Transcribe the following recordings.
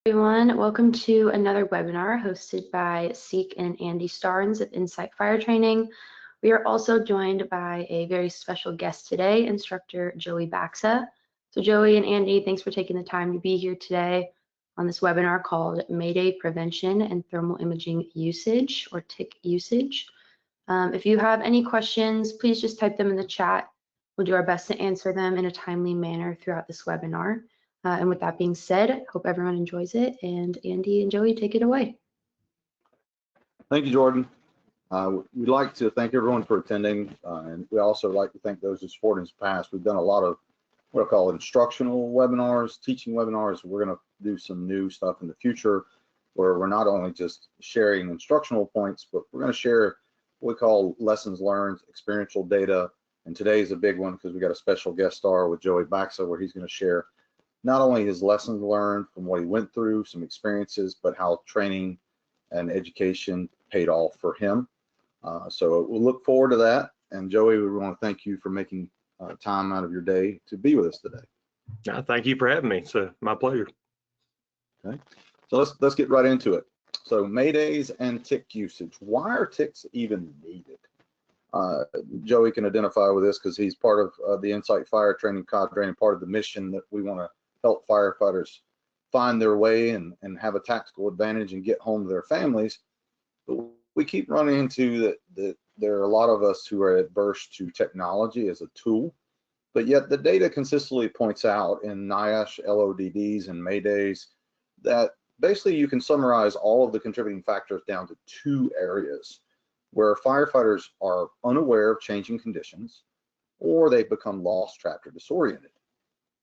Everyone, welcome to another webinar hosted by Seek and Andy Starnes of Insight Fire Training. We are also joined by a very special guest today, instructor Joey Baxa. So Joey and Andy, thanks for taking the time to be here today on this webinar called May Day Prevention and Thermal Imaging Usage, or TIC usage. If you have any questions, please just type them in the chat. We'll do our best to answer them in a timely manner throughout this webinar. And with that being said, hope everyone enjoys it. And Andy and Joey, take it away. Thank you, Jordan. We'd like to thank everyone for attending, and we also like to thank those who supported in the past. We've done a lot of what I call instructional webinars, teaching webinars. We're going to do some new stuff in the future where we're not only just sharing instructional points, but we're going to share what we call lessons learned, experiential data. And today is a big one because we got a special guest star with Joey Baxa, where he's going to share not only his lessons learned from what he went through, some experiences, but how training and education paid off for him. So we'll look forward to that. And Joey, we want to thank you for making time out of your day to be with us today. Thank you for having me. It's my pleasure. Okay, so let's get right into it. So Maydays and TIC usage. Why are TICs even needed? Joey can identify with this because he's part of the Insight Fire Training cadre and part of the mission that we want to help firefighters find their way and have a tactical advantage and get home to their families. But we keep running into that there are a lot of us who are adverse to technology as a tool, but yet the data consistently points out in NIOSH, LODDs, and Maydays that basically you can summarize all of the contributing factors down to two areas where firefighters are unaware of changing conditions or they become lost, trapped, or disoriented.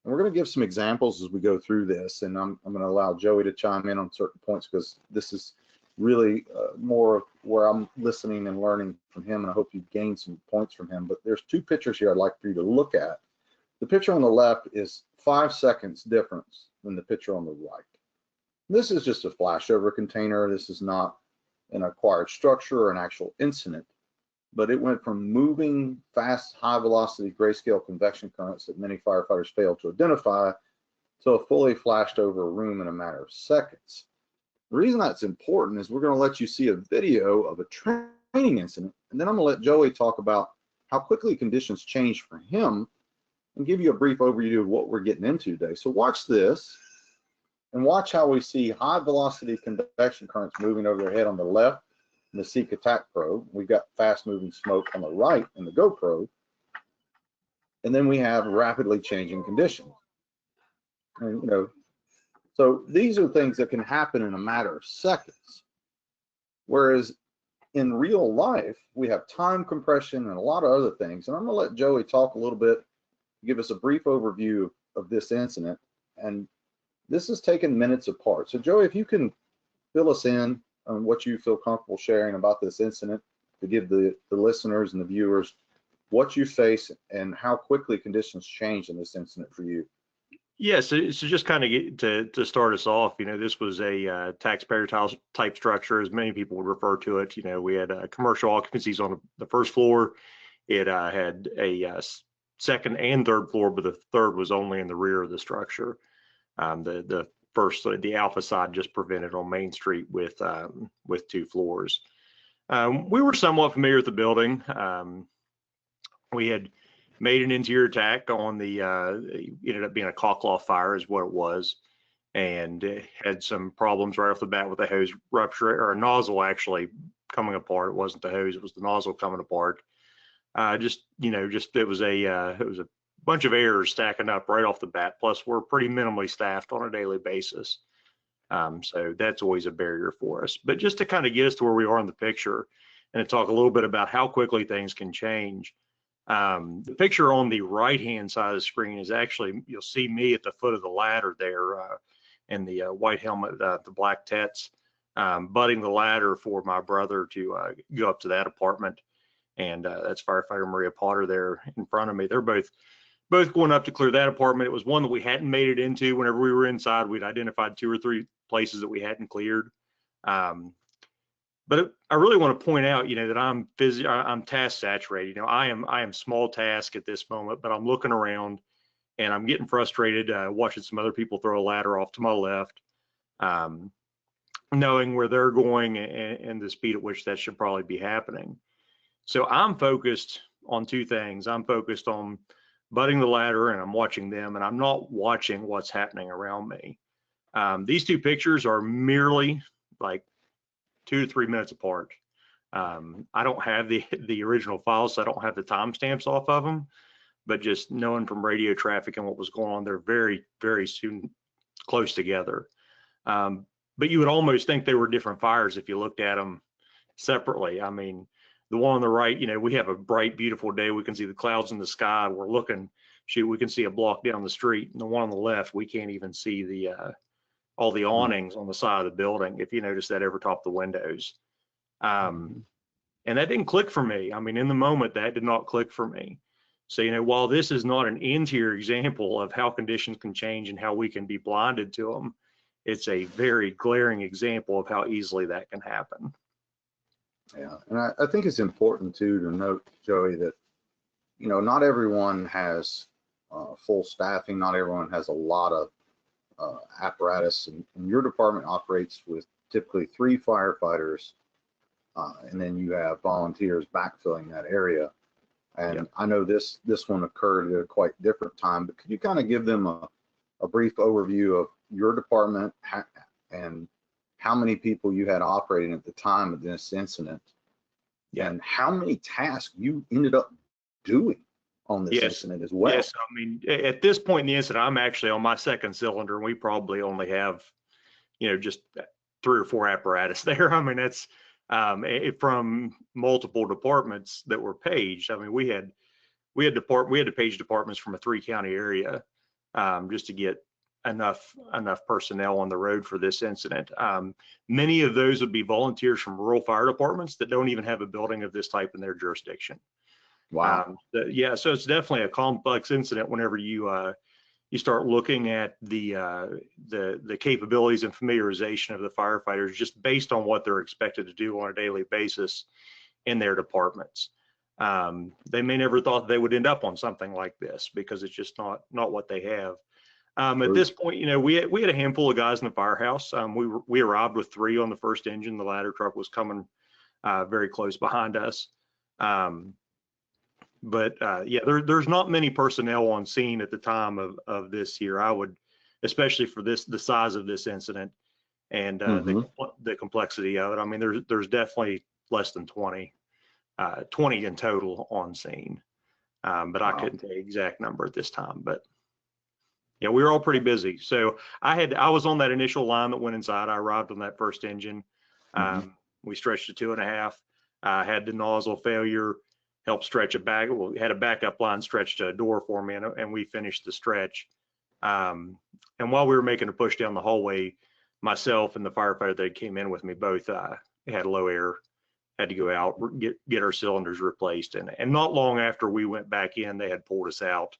And we're going to give some examples as we go through this, and I'm going to allow Joey to chime in on certain points because this is really more of where I'm listening and learning from him, and I hope you gain some points from him. But there's two pictures here I'd like for you to look at. The picture on the left is 5 seconds difference than the picture on the right. This is just a flashover container. This is not an acquired structure or an actual incident, but it went from moving fast, high velocity grayscale convection currents that many firefighters fail to identify to a fully flashed over a room in a matter of seconds. The reason that's important is we're going to let you see a video of a training incident, and then I'm going to let Joey talk about how quickly conditions change for him and give you a brief overview of what we're getting into today. So watch this and watch how we see high velocity convection currents moving over their head on the left in the Seek attack probe. We've got fast moving smoke on the right in the GoPro. And then we have rapidly changing conditions. And, so these are things that can happen in a matter of seconds. Whereas in real life, we have time compression and a lot of other things. And I'm going to let Joey talk a little bit, give us a brief overview of this incident. And this is taken minutes apart. So Joey, if you can fill us in on what you feel comfortable sharing about this incident to give the listeners and the viewers what you face and how quickly conditions change in this incident for you. Yeah, so just kind of to start us off, this was a taxpayer type structure, as many people would refer to it. We had commercial occupancies on the first floor. It had a second and third floor, but the third was only in the rear of the structure. The first, the alpha side, just prevented on Main Street with 2 floors. We were somewhat familiar with the building. We had made an interior attack on the, ended up being a caulk-cloth fire is what it was, and had some problems right off the bat with the hose rupture, or a nozzle actually coming apart. It wasn't the hose, it was the nozzle coming apart. It was a bunch of errors stacking up right off the bat. Plus, we're pretty minimally staffed on a daily basis. So that's always a barrier for us. But just to kind of get us to where we are in the picture and to talk a little bit about how quickly things can change. The picture on the right-hand side of the screen is actually, you'll see me at the foot of the ladder there in the white helmet, the black Tets, butting the ladder for my brother to go up to that apartment. And that's firefighter Maria Potter there in front of me. They're both going up to clear that apartment. It was one that we hadn't made it into. Whenever we were inside, we'd identified 2 or 3 places that we hadn't cleared. But I really want to point out, that I'm task saturated. I am small task at this moment, but I'm looking around and I'm getting frustrated watching some other people throw a ladder off to my left. knowing where they're going and the speed at which that should probably be happening. So I'm focused on two things. I'm focused on butting the ladder and I'm watching them, and I'm not watching what's happening around me. These two pictures are merely like 2 to 3 minutes apart. I don't have the original files, so I don't have the timestamps off of them, but just knowing from radio traffic and what was going on, they're very, very soon close together. But you would almost think they were different fires if you looked at them separately. I mean, the one on the right, you know, we have a bright, beautiful day. We can see the clouds in the sky. We're looking, shoot, we can see a block down the street. And the one on the left, we can't even see the all the awnings on the side of the building, if you notice that, over top the windows. And that didn't click for me. I mean, in the moment, that did not click for me. So, you know, while this is not an interior example of how conditions can change and how we can be blinded to them, it's a very glaring example of how easily that can happen. Yeah, and I think it's important too to note, Joey, that, you know, not everyone has full staffing. Not everyone has a lot of apparatus, and your department operates with typically 3 firefighters, and then you have volunteers backfilling that area. And Yep. I know this one occurred at a quite different time, but could you kind of give them a brief overview of your department and how many people you had operating at the time of this incident, and how many tasks you ended up doing on this incident as well? Yes, I mean, at this point in the incident, I'm actually on my 2nd cylinder, and we probably only have, you know, just 3 or 4 apparatus there. I mean, that's from multiple departments that were paged. I mean, we had to page departments from a 3-county area just to get enough personnel on the road for this incident. Many of those would be volunteers from rural fire departments that don't even have a building of this type in their jurisdiction. Wow. Yeah, so it's definitely a complex incident whenever you start looking at the capabilities and familiarization of the firefighters just based on what they're expected to do on a daily basis in their departments. They may never thought they would end up on something like this because it's just not what they have. At this point, you know, we had a handful of guys in the firehouse. We arrived with 3 on the first engine. The ladder truck was coming very close behind us. But yeah, there's not many personnel on scene at the time of this here. I would, especially for the size of this incident and the complexity of it. I mean, there's definitely less than 20 in total on scene. But I couldn't tell you the exact number at this time. But yeah, we were all pretty busy. So I was on that initial line that went inside. I arrived on that first engine. We stretched to 2.5. Had the nozzle failure. Helped stretch we had a backup line stretched to a door for me, and we finished the stretch. And while we were making a push down the hallway, myself and the firefighter that came in with me both had low air, had to go out, get our cylinders replaced. And not long after we went back in, they had pulled us out,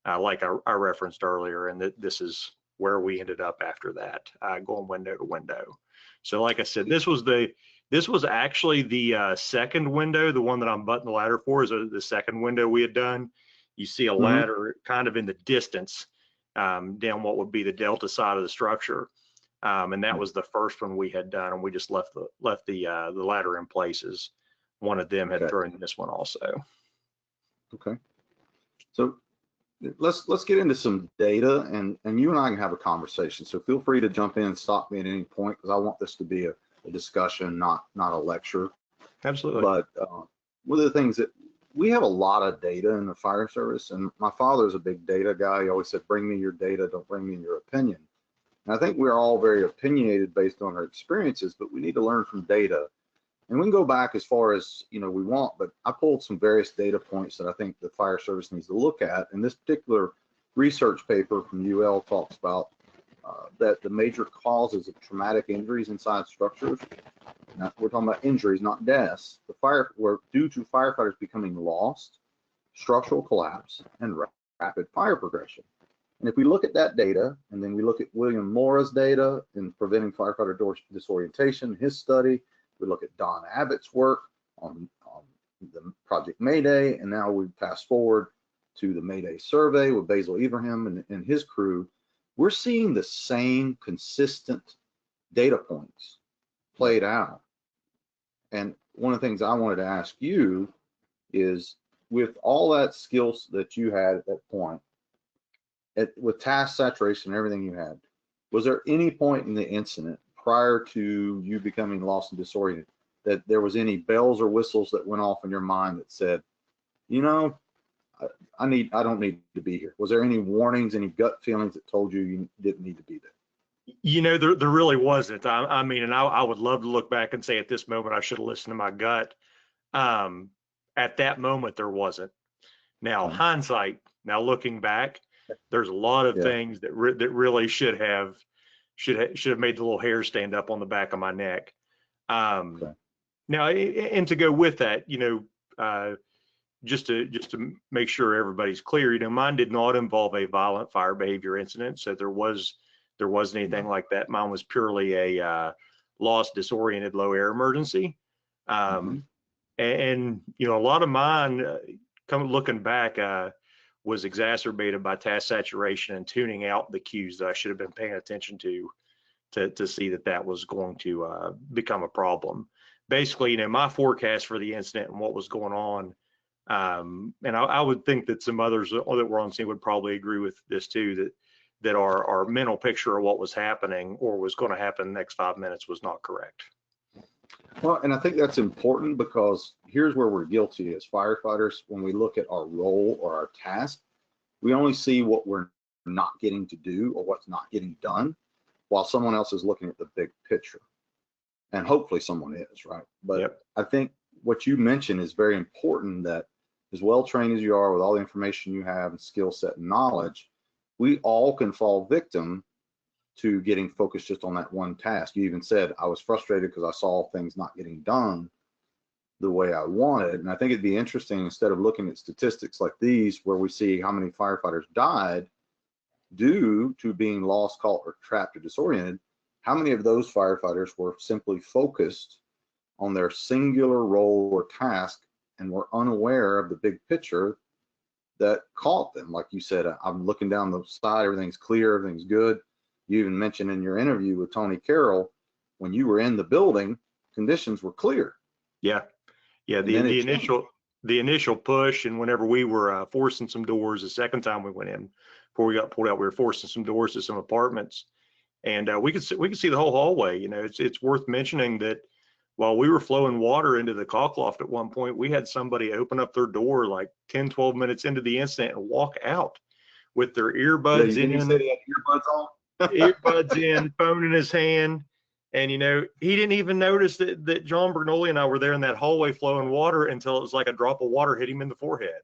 like I referenced earlier. And this is where we ended up after that, going window to window. So like I said, this was actually the second window. The one that I'm butting the ladder for is the second window we had done. You see a ladder kind of in the distance down what would be the delta side of the structure. And that was the first one we had done, and we just left the ladder in place as one of them had thrown this one also. Okay. So let's get into some data, and you and I can have a conversation. So feel free to jump in and stop me at any point, because I want this to be a discussion, not a lecture. Absolutely. But one of the things that we have a lot of data in the fire service, and my father's a big data guy. He always said, bring me your data, don't bring me your opinion. And I think we're all very opinionated based on our experiences, but we need to learn from data. And we can go back as far as, you know, we want, but I pulled some various data points that I think the fire service needs to look at. And this particular research paper from UL talks about that the major causes of traumatic injuries inside structures, now, we're talking about injuries, not deaths, were due to firefighters becoming lost, structural collapse, and rapid fire progression. And if we look at that data, and then we look at William Mora's data in preventing firefighter disorientation, his study, we look at Don Abbott's work on the Project Mayday, and now we fast forward to the Mayday survey with Basil Ibrahim and his crew, we're seeing the same consistent data points played out. And one of the things I wanted to ask you is, with all that skills that you had at that point, with task saturation and everything you had, was there any point in the incident prior to you becoming lost and disoriented that there was any bells or whistles that went off in your mind that said, you know, I don't need to be here? Was there any warnings, any gut feelings that told you you didn't need to be there? You know, there really wasn't. I mean, and I would love to look back and say at this moment I should have listened to my gut. At that moment, there wasn't. Now, hindsight, now looking back, there's a lot of things that that really should have made the little hair stand up on the back of my neck. Now, and to go with that, you know, just to make sure everybody's clear, you know, mine did not involve a violent fire behavior incident, so there wasn't anything like that. Mine was purely a lost, disoriented, low air emergency. And you know, a lot of mine, looking back, was exacerbated by task saturation and tuning out the cues that I should have been paying attention to see that was going to become a problem. Basically, you know, my forecast for the incident and what was going on, and I would think that some others that were on scene would probably agree with this too, that our mental picture of what was happening or was going to happen in the next 5 minutes was not correct. Well, and I think that's important, because here's where we're guilty as firefighters. When we look at our role or our task, we only see what we're not getting to do or what's not getting done, while someone else is looking at the big picture. And hopefully someone is, right? But I think what you mentioned is very important, that as well trained as you are with all the information you have and skill set and knowledge, we all can fall victim to getting focused just on that one task. You even said, I was frustrated because I saw things not getting done the way I wanted. And I think it'd be interesting, instead of looking at statistics like these, where we see how many firefighters died due to being lost, caught, or trapped or disoriented, how many of those firefighters were simply focused on their singular role or task and were unaware of the big picture that caught them? Like you said, I'm looking down the side, everything's clear, everything's good. You even mentioned in your interview with Tony Carroll, when you were in the building, conditions were clear. Yeah. The initial push, and whenever we were forcing some doors the second time we went in, before we got pulled out, we were forcing some doors to some apartments, and we could see the whole hallway. You know, it's worth mentioning that while we were flowing water into the caulk loft at one point, we had somebody open up their door like 10, 12 minutes into the incident and walk out with their earbuds in. You said he had earbuds on? Earbuds in, phone in his hand. And, you know, he didn't even notice that John Bernoulli and I were there in that hallway flowing water until it was like a drop of water hit him in the forehead.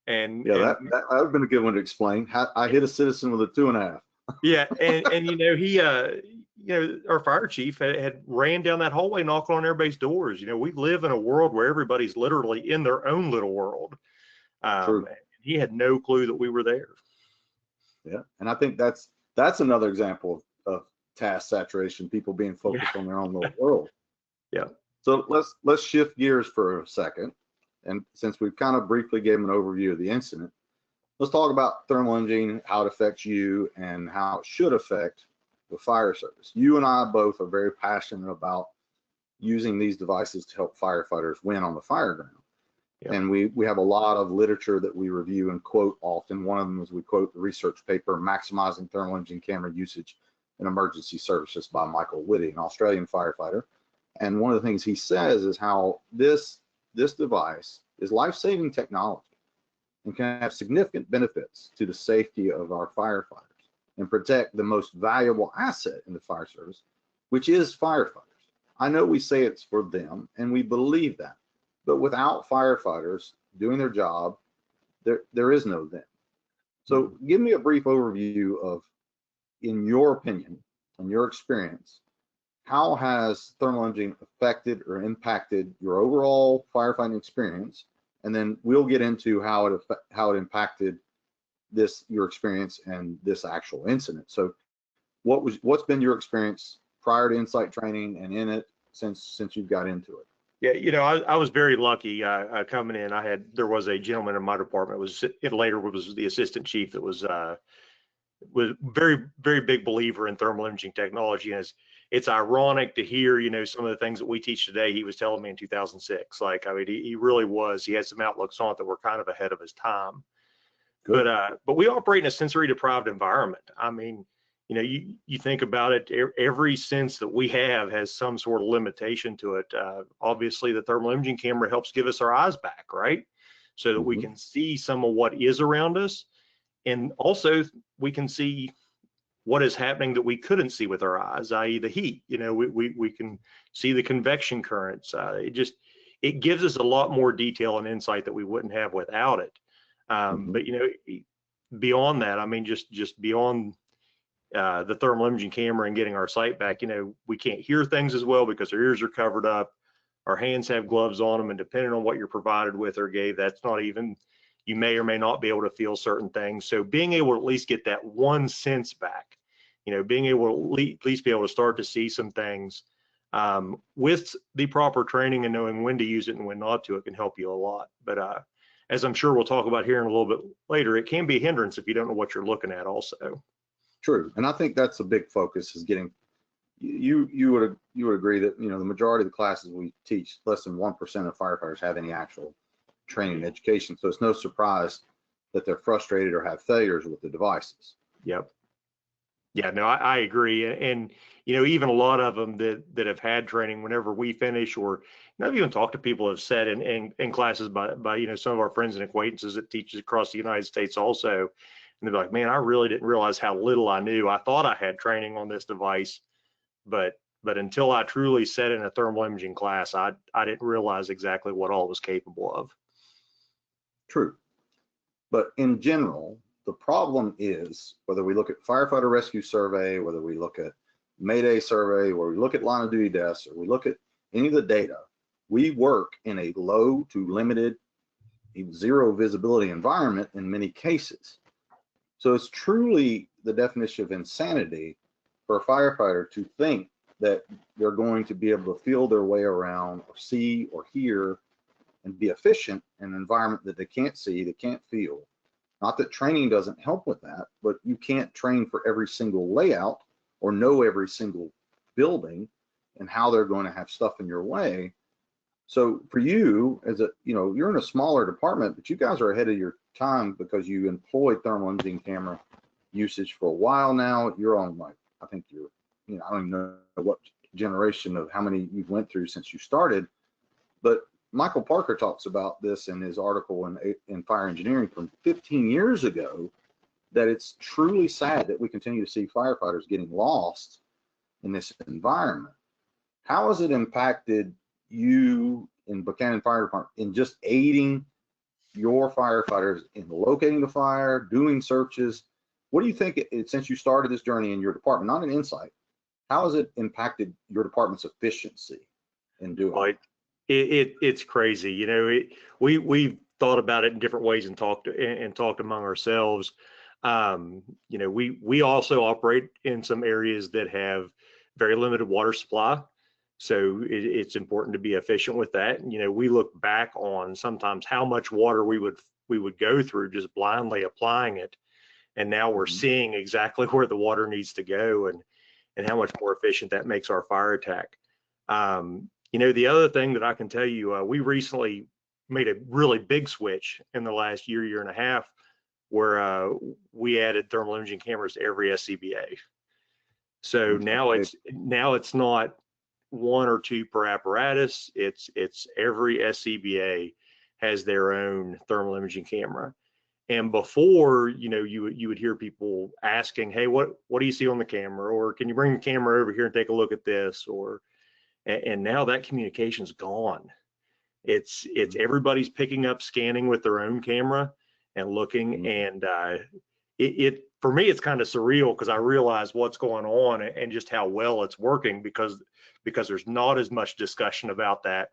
And that would have been a good one to explain. I hit a citizen with a 2.5. Yeah. And you know, he, you know, our fire chief had ran down that hallway, knocking on everybody's doors. You know, we live in a world where everybody's literally in their own little world. He had no clue that we were there. Yeah. And I think that's another example of task saturation, people being focused on their own little world. Yeah. So let's shift gears for a second. And since we've kind of briefly gave an overview of the incident, let's talk about thermal imaging, how it affects you and how it should affect the fire service. You and I both are very passionate about using these devices to help firefighters win on the fire ground. Yep. And we have a lot of literature that we review and quote often. One of them is we quote the research paper, Maximizing Thermal Imaging Camera Usage in Emergency Services by Michael Whitty, an Australian firefighter. And one of the things he says is how this device is life-saving technology and can have significant benefits to the safety of our firefighters and protect the most valuable asset in the fire service, which is firefighters. I know we say it's for them, and we believe that. But without firefighters doing their job, there is no them. So give me a brief overview of, in your opinion, in your experience, how has thermal imaging affected or impacted your overall firefighting experience? And then we'll get into how it impacted your experience and this actual incident. So what's been your experience prior to Insight training and in it since you've got into it? Yeah, you know, I was very lucky coming in. There was a gentleman in my department, later was the assistant chief that was was very, very big believer in thermal imaging technology. And it's ironic to hear, you know, some of the things that we teach today, he was telling me in 2006. Like, I mean, he really was. He had some outlooks on it that were kind of ahead of his time. Good. But we operate in a sensory deprived environment. I mean, you know, you think about it, every sense that we have has some sort of limitation to it. Obviously, the thermal imaging camera helps give us our eyes back, right? So that we can see some of what is around us. And also we can see what is happening that we couldn't see with our eyes, i.e. the heat. You know, we can see the convection currents. It gives us a lot more detail and insight that we wouldn't have without it. But, you know, beyond that, I mean, just beyond the thermal imaging camera and getting our sight back, you know, we can't hear things as well because our ears are covered up. Our hands have gloves on them, and depending on what you're provided with or gave, that's not even, you may or may not be able to feel certain things. So being able to at least get that one sense back, you know, being able to at least be able to start to see some things with the proper training and knowing when to use it and when not to, it can help you a lot. But as I'm sure we'll talk about here in a little bit later, it can be a hindrance if you don't know what you're looking at also. True. And I think that's a big focus, is getting, you would agree that, you know, the majority of the classes we teach, less than 1% of firefighters have any actual training and education. So it's no surprise that they're frustrated or have failures with the devices. Yep. Yeah, no, I agree. And, you know, even a lot of them that have had training, whenever we finish, or, you know, I've even talked to people who have said in classes by, you know, some of our friends and acquaintances that teach across the United States also, and they're like, man, I really didn't realize how little I knew. I thought I had training on this device, but until I truly sat in a thermal imaging class, I didn't realize exactly what all it was capable of. True. But in general, the problem is, whether we look at firefighter rescue survey, whether we look at Mayday survey, or we look at line of duty deaths, or we look at any of the data, we work in a low to limited, zero visibility environment in many cases. So it's truly the definition of insanity for a firefighter to think that they're going to be able to feel their way around or see or hear and be efficient in an environment that they can't see, they can't feel. Not that training doesn't help with that, but you can't train for every single layout or know every single building and how they're going to have stuff in your way. So for you, as a, you know, you're in a smaller department, but you guys are ahead of your time because you employed thermal imaging camera usage for a while now. You're on, like, I think you're, you know, I don't even know what generation of how many you've went through since you started, but Michael Parker talks about this in his article in Fire Engineering from 15 years ago, that it's truly sad that we continue to see firefighters getting lost in this environment. How has it impacted you in Buchanan Fire Department in just aiding your firefighters in locating the fire, doing searches? What do you think, since you started this journey in your department, not an insight, how has it impacted your department's efficiency in doing it? It's crazy. You know, we've thought about it in different ways and talked among ourselves. You know, we also operate in some areas that have very limited water supply. So it's important to be efficient with that. You know, we look back on sometimes how much water we would go through just blindly applying it. And now we're seeing exactly where the water needs to go and how much more efficient that makes our fire attack. You know, the other thing that I can tell you, we recently made a really big switch in the last year and a half, where we added thermal imaging cameras to every SCBA. So now it's not one or two per apparatus. It's every SCBA has their own thermal imaging camera. And before, you know, you would hear people asking, hey, what do you see on the camera? Or can you bring the camera over here and take a look at this? Or, and now that communication's gone. It's everybody's picking up scanning with their own camera and looking. And for me, it's kind of surreal, because I realize what's going on and just how well it's working, because there's not as much discussion about that.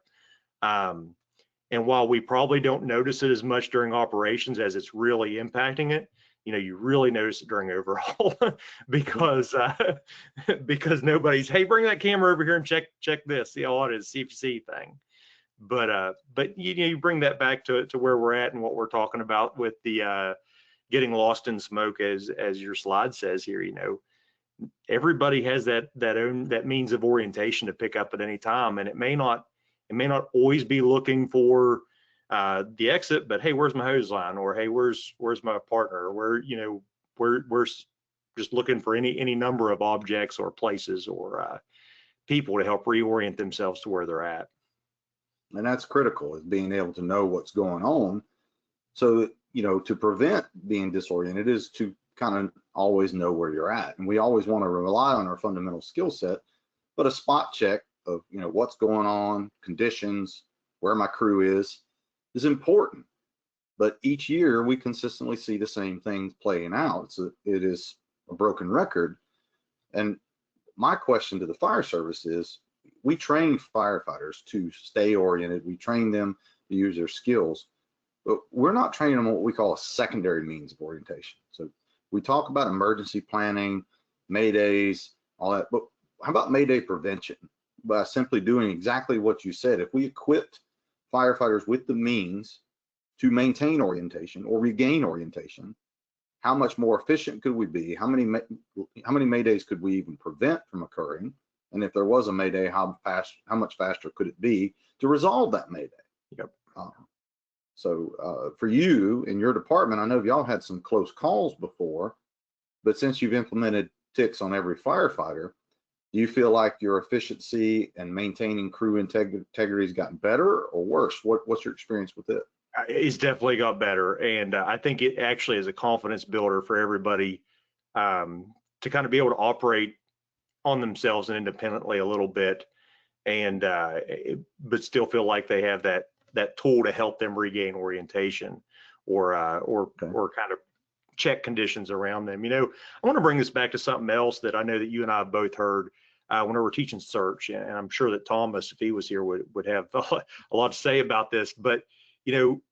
And while we probably don't notice it as much during operations as it's really impacting it, you know, you really notice it during overhaul because nobody's, hey, bring that camera over here and check this, the audit CPC thing. But you know, you bring that back to where we're at and what we're talking about with the getting lost in smoke, as your slide says here. Everybody has that means of orientation to pick up at any time, and it may not always be looking for the exit, but hey, where's my hose line, or hey, where's my partner, or we're just looking for any number of objects or places or people to help reorient themselves to where they're at. And that's critical, is being able to know what's going on. So, to prevent being disoriented is to kind of always know where you're at. And we always want to rely on our fundamental skill set, but a spot check of, what's going on, conditions, where my crew is important. But each year we consistently see the same things playing out. So it is a broken record. And my question to the fire service is, we train firefighters to stay oriented. We train them to use their skills, but we're not training them on what we call a secondary means of orientation. So we talk about emergency planning, maydays, all that, but how about mayday prevention? By simply doing exactly what you said, if we equipped firefighters with the means to maintain orientation or regain orientation, how much more efficient could we be? How many maydays could we even prevent from occurring? And if there was a mayday, how much faster could it be to resolve that mayday? Yep. So for you in your department, I know y'all had some close calls before, but since you've implemented TICs on every firefighter, do you feel like your efficiency and maintaining crew integrity has gotten better or worse? What's your experience with it? It's definitely got better, and I think it actually is a confidence builder for everybody to kind of be able to operate on themselves and independently a little bit, and but still feel like they have that tool to help them regain orientation or kind of check conditions around them. I want to bring this back to something else that I know that you and I have both heard whenever we're teaching search, and I'm sure that Thomas, if he was here, would have a lot to say about this. But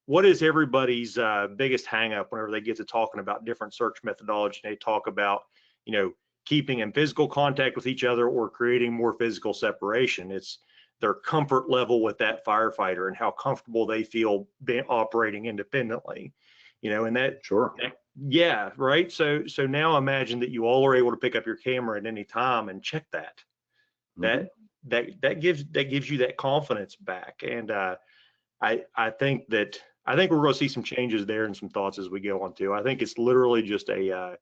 what is everybody's biggest hang up whenever they get to talking about different search methodology? They talk about keeping in physical contact with each other or creating more physical separation. It's their comfort level with that firefighter and how comfortable they feel operating independently, and that. Sure. Yeah, right. So now imagine that you all are able to pick up your camera at any time and check that. Mm-hmm. That gives you that confidence back. And I think we're going to see some changes there and some thoughts as we go on too. I think it's literally just a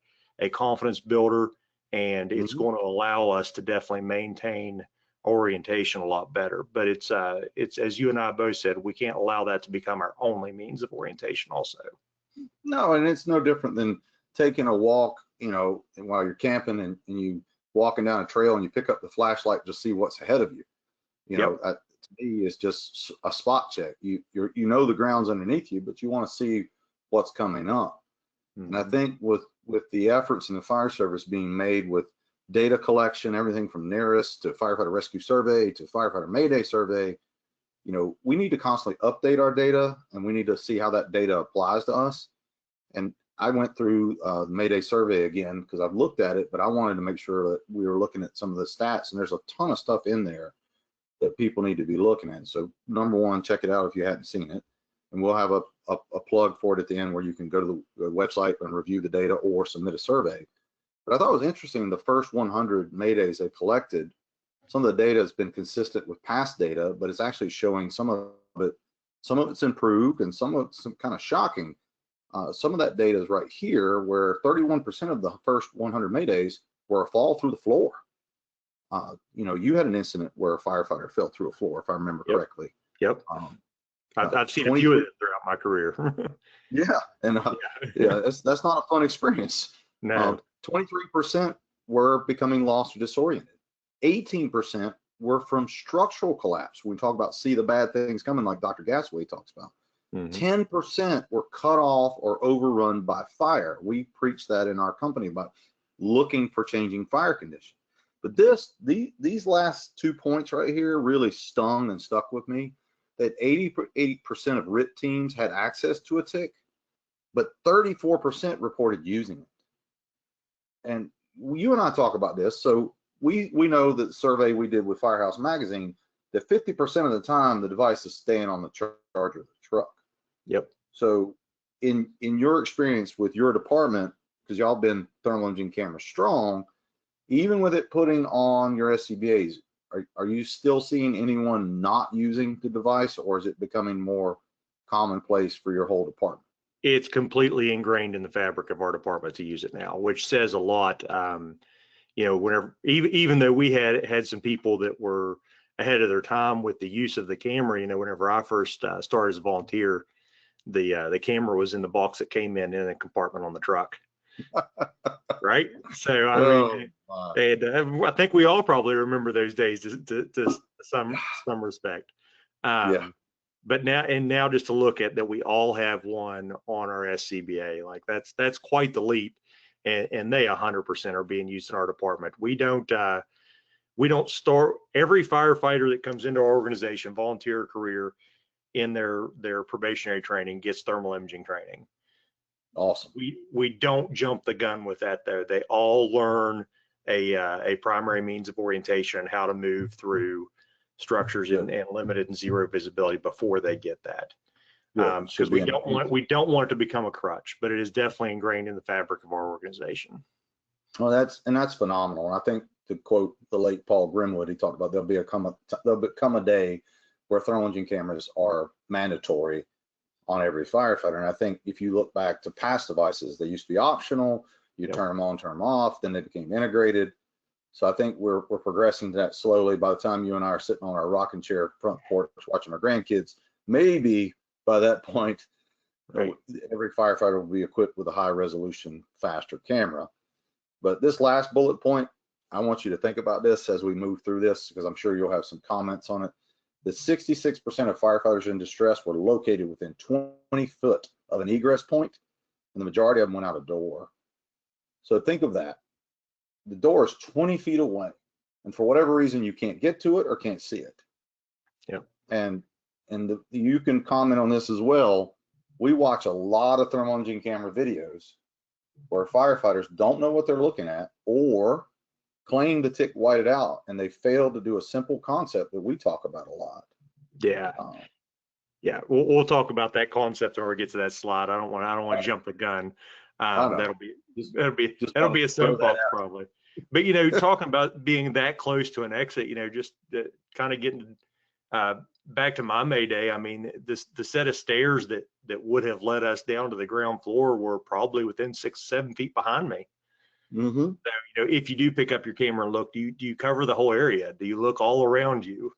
confidence builder, and it's going to allow us to definitely maintain orientation a lot better. But it's as you and I both said, we can't allow that to become our only means of orientation also. No, and it's no different than taking a walk, while you're camping and you walking down a trail and you pick up the flashlight to see what's ahead of you. To me, it's just a spot check. You know the ground's underneath you, but you want to see what's coming up. And I think with the efforts in the fire service being made with data collection, everything from nearest to firefighter rescue survey to firefighter mayday survey, we need to constantly update our data, and we need to see how that data applies to us. And I went through the Mayday survey again because I've looked at it, but I wanted to make sure that we were looking at some of the stats, and there's a ton of stuff in there that people need to be looking at. So number one, check it out if you hadn't seen it, and we'll have a plug for it at the end where you can go to the website and review the data or submit a survey. But I thought it was interesting, the first 100 Maydays they collected, some of the data has been consistent with past data, but it's actually showing some of it's improved and some of it's kind of shocking. Some of that data is right here, where 31% of the first 100 Maydays were a fall through the floor. You had an incident where a firefighter fell through a floor, if I remember correctly. Yep. I've seen a few of them throughout my career. Yeah, and that's not a fun experience. No. 23% were becoming lost or disoriented. 18% were from structural collapse. When we talk about see the bad things coming, like Dr. Gasway talks about. 10% were cut off or overrun by fire. We preach that in our company about looking for changing fire conditions. But these last 2 points right here really stung and stuck with me. That 80% of RIT teams had access to a TIC, but 34% reported using it. And you and I talk about this, so we know that the survey we did with Firehouse Magazine, that 50% of the time the device is staying on the charger of the truck. Yep. So in your experience with your department, because y'all been thermal imaging camera strong, even with it putting on your SCBAs, are you still seeing anyone not using the device, or is it becoming more commonplace for your whole department? It's completely ingrained in the fabric of our department to use it now, which says a lot. You know, whenever, even though we had some people that were ahead of their time with the use of the camera, you know, whenever I first started as a volunteer, the camera was in the box that came in a compartment on the truck. Right. So I mean, and I think we all probably remember those days to some respect. Yeah. But now just to look at that, we all have one on our SCBA, like that's quite the leap, and they 100% are being used in our department. We don't start every firefighter that comes into our organization, volunteer career, in their probationary training gets thermal imaging training. Awesome. We don't jump the gun with that though. They all learn a primary means of orientation and how to move through structures in limited and zero visibility before they get that. Because we don't want it to become a crutch, but it is definitely ingrained in the fabric of our organization. Well, that's phenomenal. And I think, to quote the late Paul Grimwood, he talked about there'll become a day where thermal imaging cameras are mandatory on every firefighter. And I think if you look back to past devices, they used to be optional. You turn them on, turn them off, then they became integrated. So I think we're progressing to that slowly. By the time you and I are sitting on our rocking chair front porch watching our grandkids, maybe by that point, right, every firefighter will be equipped with a high resolution, faster camera. But this last bullet point, I want you to think about this as we move through this, because I'm sure you'll have some comments on it. The 66% of firefighters in distress were located within 20 foot of an egress point, and the majority of them went out a door. So think of that. The door is 20 feet away, and for whatever reason, you can't get to it or can't see it. Yeah. And you can comment on this as well. We watch a lot of thermal imaging camera videos where firefighters don't know what they're looking at or claim the TIC whited out, and they fail to do a simple concept that we talk about a lot. Yeah. Yeah, we'll talk about that concept when we get to that slide. I don't want to jump the gun. That'll be a soapbox probably. But you know, talking about being that close to an exit, you know, just kind of getting back to my May Day. I mean, the set of stairs that would have led us down to the ground floor were probably within 6-7 feet behind me. Mm-hmm. So, you know, if you do pick up your camera and look, do you cover the whole area? Do you look all around you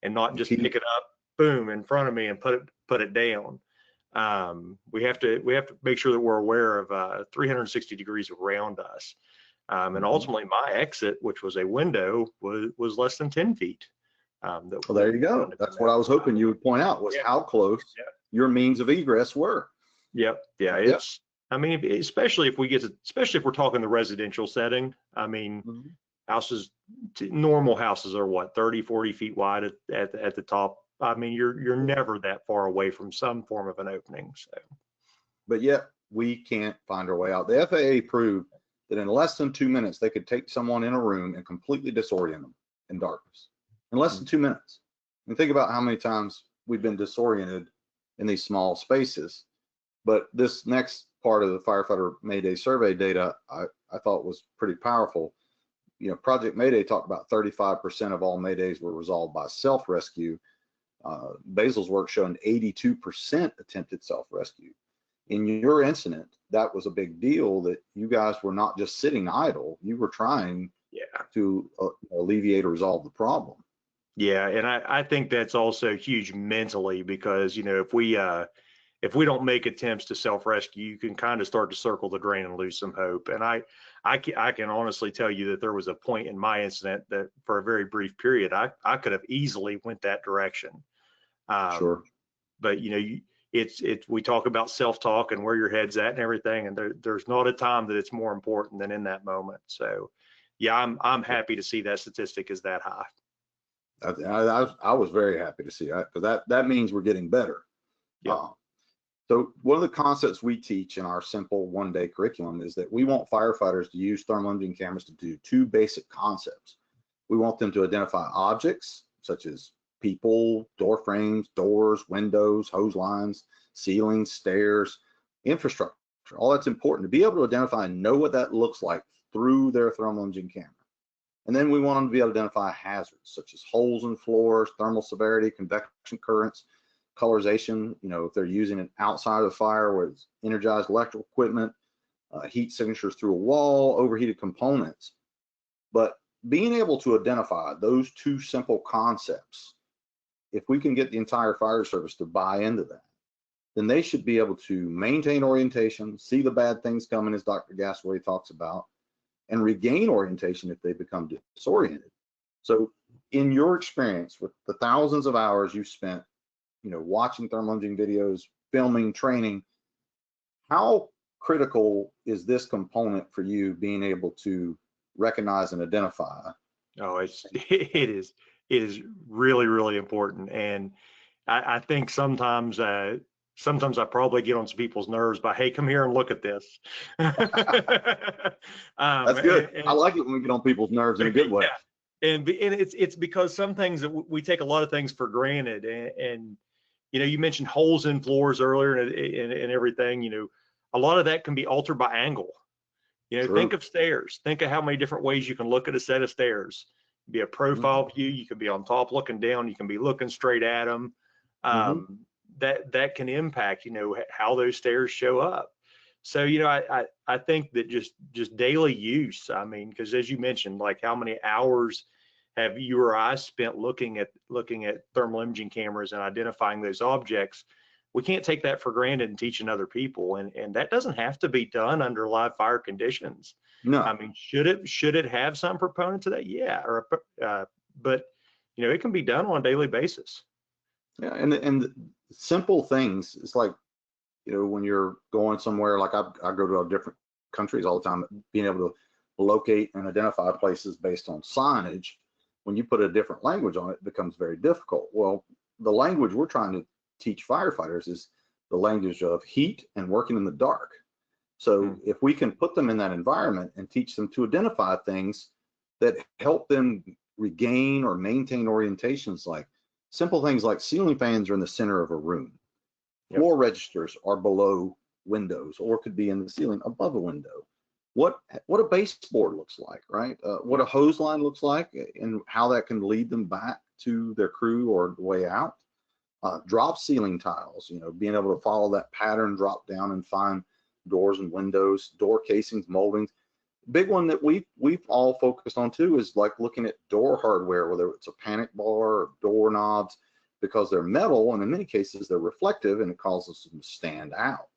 and not just pick it up, boom, in front of me and put it down? We have to make sure that we're aware of 360 degrees around us. And ultimately my exit, which was a window, was less than 10 feet. Well, there you go. That's what I was hoping you would point out, was how close your means of egress were. Yep. Yeah. It's, I mean, especially if we're talking the residential setting. I mean, houses, normal houses are what, 30-40 feet wide at the top. I mean, you're never that far away from some form of an opening. So, but yet we can't find our way out. The FAA proved that in less than 2 minutes, they could take someone in a room and completely disorient them in darkness in less than 2 minutes. And think about how many times we've been disoriented in these small spaces. But this next part of the firefighter Mayday survey data, I thought was pretty powerful. You know, Project Mayday talked about 35% of all Maydays were resolved by self-rescue. Basil's work showing 82% attempted self-rescue. In your incident, that was a big deal, that you guys were not just sitting idle, you were trying to alleviate or resolve the problem. Yeah, and I think that's also huge mentally, because, you know, if we don't make attempts to self-rescue, you can kind of start to circle the drain and lose some hope. And I can honestly tell you that there was a point in my incident that for a very brief period, I could have easily went that direction. Sure. But, you know, we talk about self-talk and where your head's at and everything, and there's not a time that it's more important than in that moment. So yeah, I'm happy to see that statistic is that high. I was very happy to see that, because that means we're getting better. Yeah. So one of the concepts we teach in our simple one-day curriculum is that we want firefighters to use thermal imaging cameras to do two basic concepts. We want them to identify objects such as people, door frames, doors, windows, hose lines, ceilings, stairs, infrastructure. All that's important to be able to identify and know what that looks like through their thermal imaging camera. And then we want them to be able to identify hazards such as holes in floors, thermal severity, convection currents, colorization, if they're using it outside of the fire where it's energized electrical equipment, heat signatures through a wall, overheated components. But being able to identify those two simple concepts, if we can get the entire fire service to buy into that, then they should be able to maintain orientation, see the bad things coming, as Dr. Gasaway talks about, and regain orientation if they become disoriented. So in your experience with the thousands of hours you've spent, watching thermal imaging videos, filming, training, how critical is this component for you being able to recognize and identify? Oh, it is really, really important. And I think sometimes I probably get on some people's nerves by, hey, come here and look at this. That's good. I like it when we get on people's nerves in a good way. Yeah. And it's because some things that we take a lot of things for granted. And you mentioned holes in floors earlier and everything. A lot of that can be altered by angle. True. Think of stairs. Think of how many different ways you can look at a set of stairs. Be a profile view. You could be on top looking down. You can be looking straight at them. That can impact, how those stairs show up. So, I think that just daily use. I mean, because as you mentioned, like how many hours have you or I spent looking at thermal imaging cameras and identifying those objects? We can't take that for granted in teaching other people, and that doesn't have to be done under live fire conditions. No. I mean, should it have some proponent to that? Yeah, but it can be done on a daily basis. Yeah, and simple things. It's like, when you're going somewhere, like I go to different countries all the time, being able to locate and identify places based on signage. When you put a different language on it, it becomes very difficult. Well, the language we're trying to teach firefighters is the language of heat and working in the dark. So if we can put them in that environment and teach them to identify things that help them regain or maintain orientations, like simple things like ceiling fans are in the center of a room. Floor registers are below windows or could be in the ceiling above a window. What a baseboard looks like, right? What a hose line looks like and how that can lead them back to their crew or the way out. Drop ceiling tiles, being able to follow that pattern, drop down and find doors and windows, door casings, moldings. Big one that we've all focused on too is like looking at door hardware, whether it's a panic bar or doorknobs, because they're metal and in many cases they're reflective and it causes them to stand out.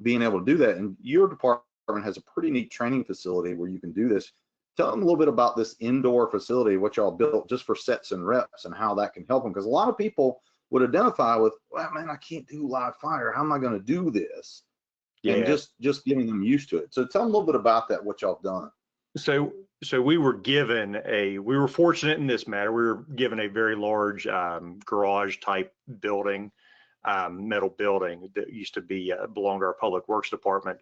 Being able to do that, and your department has a pretty neat training facility where you can do this. Tell them a little bit about this indoor facility, what y'all built just for sets and reps and how that can help them. Because a lot of people would identify with, well, man, I can't do live fire. How am I going to do this? Yeah. And just getting them used to it. So tell them a little bit about that, what y'all done. So we were fortunate in this matter. We were given a very large garage type building, metal building that used to be belong to our public works department.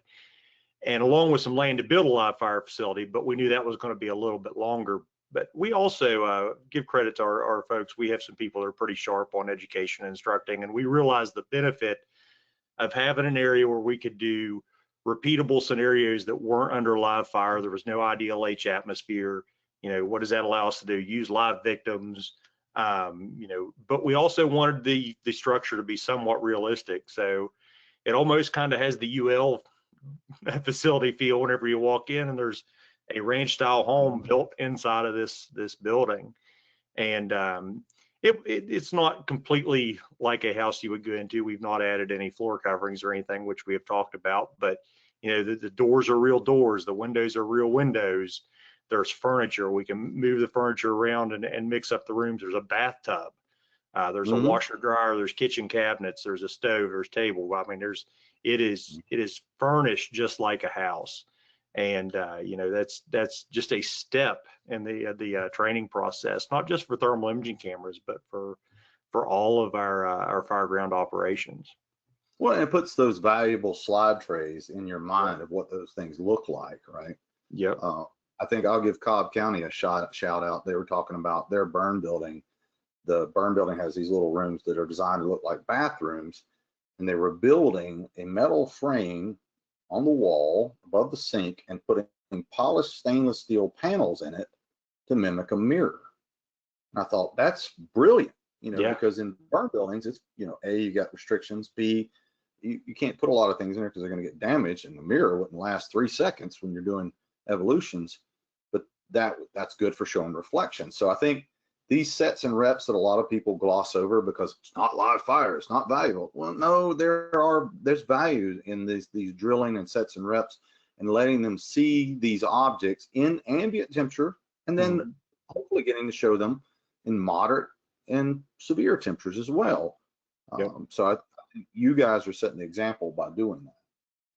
And along with some land to build a live fire facility, but we knew that was going to be a little bit longer. But we also give credit to our folks. We have some people that are pretty sharp on education and instructing, and we realized the benefit of having an area where we could do repeatable scenarios that weren't under live fire. There was no IDLH atmosphere. What does that allow us to do? Use live victims. But we also wanted the structure to be somewhat realistic. So it almost kind of has the UL facility feel whenever you walk in, and there's a ranch style home built inside of this building. And it's not completely like a house you would go into. We've not added any floor coverings or anything, which we have talked about, but the doors are real doors, the windows are real windows. There's furniture. We can move the furniture around and mix up the rooms. There's a bathtub. There's a washer dryer. There's kitchen cabinets. There's a stove. There's table. I mean, it is furnished just like a house. And that's just a step in the training process, not just for thermal imaging cameras, but for all of our fireground operations. Well, it puts those valuable slide trays in your mind of what those things look like, right? Yep. I think I'll give Cobb County a shout out. They were talking about their burn building. The burn building has these little rooms that are designed to look like bathrooms. and they were building a metal frame on the wall above the sink and putting polished stainless steel panels in it to mimic a mirror. And I thought, that's brilliant, you know, Yeah. because in burn buildings, it's, you know, A, you got restrictions, B, you can't put a lot of things in there because they're going to get damaged, and the mirror wouldn't last 3 seconds when you're doing evolutions, but that's good for showing reflection. So I think these sets and reps that a lot of people gloss over because it's not live fire, it's not valuable. Well, no, there's value in these drilling and sets and reps and letting them see these objects in ambient temperature, and then hopefully getting to show them in moderate and severe temperatures as well. Yep. So I think you guys are setting the example by doing that.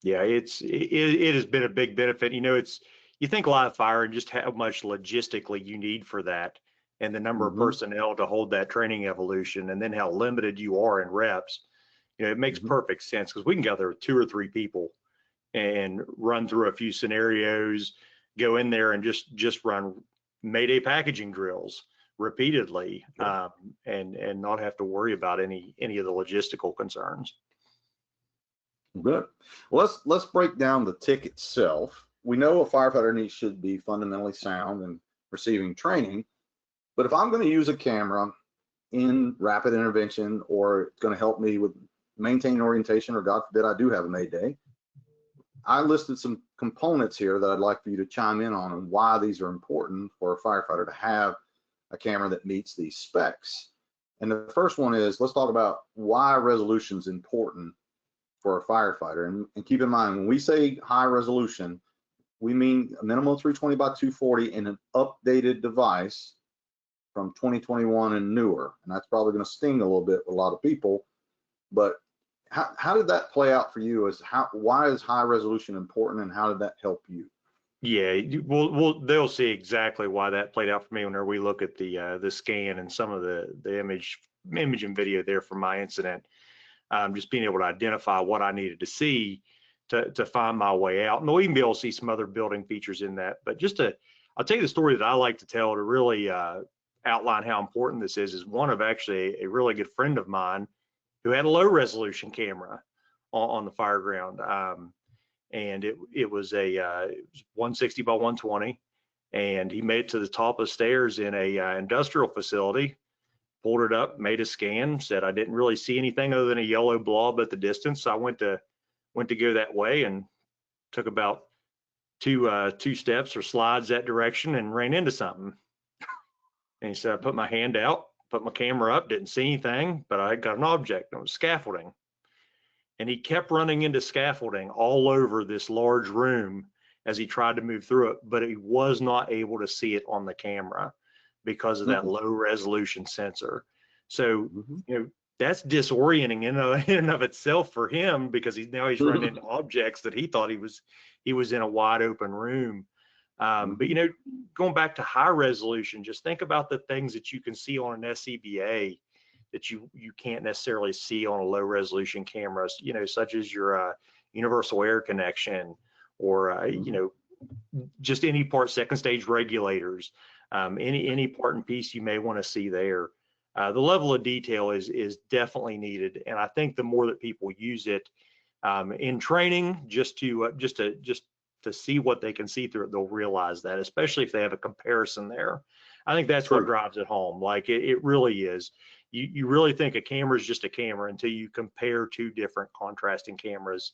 Yeah, it has been a big benefit. You know, you think live fire and just how much logistically you need for that, and the number of personnel to hold that training evolution, and then how limited you are in reps. You know, it makes perfect sense because we can gather 2 or 3 people and run through a few scenarios, go in there and just run Mayday packaging drills repeatedly, and not have to worry about any of the logistical concerns. Good. Well, let's break down the TIC itself. We know a firefighter should be fundamentally sound and receiving training, but if I'm going to use a camera in rapid intervention, or it's going to help me with maintaining orientation, or God forbid I do have a mayday, I listed some components here that I'd like for you to chime in on and why these are important for a firefighter to have a camera that meets these specs. And the first one is, let's talk about why resolution is important for a firefighter. And keep in mind, when we say high resolution, we mean a minimum 320 by 240 in an updated device from 2021 and newer. And that's probably going to sting a little bit with a lot of people, but how did that play out for you? Why is high resolution important, and how did that help you? Yeah, they'll see exactly why that played out for me whenever we look at the scan and some of the image and video there from my incident. Just being able to identify what I needed to see to find my way out, and we'll even be able to see some other building features in that. But I'll tell you the story that I like to tell to really outline how important this is one of actually a really good friend of mine who had a low resolution camera on the fire ground. And it was a 160 by 120, and he made it to the top of the stairs in a industrial facility, pulled it up, made a scan, said I didn't really see anything other than a yellow blob at the distance. So I went to go that way and took about two steps or slides that direction and ran into something. And he said, I put my hand out, put my camera up, didn't see anything, but I got an object, and it was scaffolding. And he kept running into scaffolding all over this large room as he tried to move through it, but he was not able to see it on the camera because of that low resolution sensor. So, you know, that's disorienting in and of itself for him, because he's running into objects that he thought he was in a wide open room. But, you know, going back to high resolution, just think about the things that you can see on an SCBA that you can't necessarily see on a low resolution camera, you know, such as your universal air connection, or you know, just any part, second stage regulators, any part and piece you may want to see there. The level of detail is definitely needed, and I think the more that people use it in training, just to see what they can see through it, they'll realize that, especially if they have a comparison there. I think that's what drives it home. Like it really is. You really think a camera is just a camera until you compare 2 different contrasting cameras,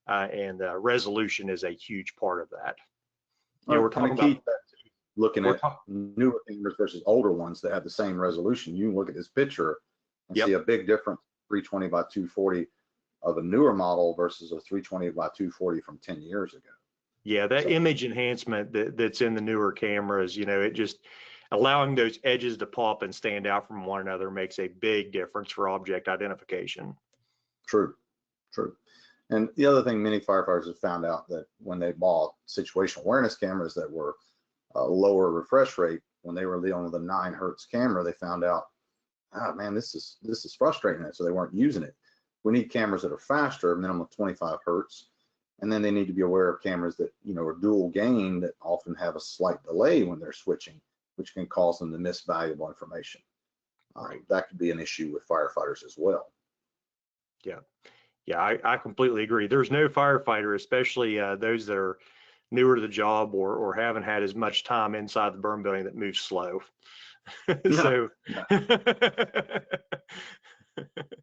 and resolution is a huge part of that. You know, we're talking about looking at newer cameras versus older ones that have the same resolution. You can look at this picture and see a big difference, 320 by 240 of a newer model versus a 320 by 240 from 10 years ago. Yeah, that image enhancement that's in the newer cameras, you know, it just allowing those edges to pop and stand out from one another makes a big difference for object identification. True. And the other thing many firefighters have found out, that when they bought situational awareness cameras that were a lower refresh rate, when they were dealing with a 9 hertz camera, they found out, oh man, this is frustrating. So they weren't using it. We need cameras that are faster, minimum of 25 hertz. And then they need to be aware of cameras that, you know, are dual gain, that often have a slight delay when they're switching, which can cause them to miss valuable information. That could be an issue with firefighters as well. Yeah, Yeah, I completely agree. There's no firefighter, especially those that are newer to the job or haven't had as much time inside the burn building, that moves slow. So Yeah.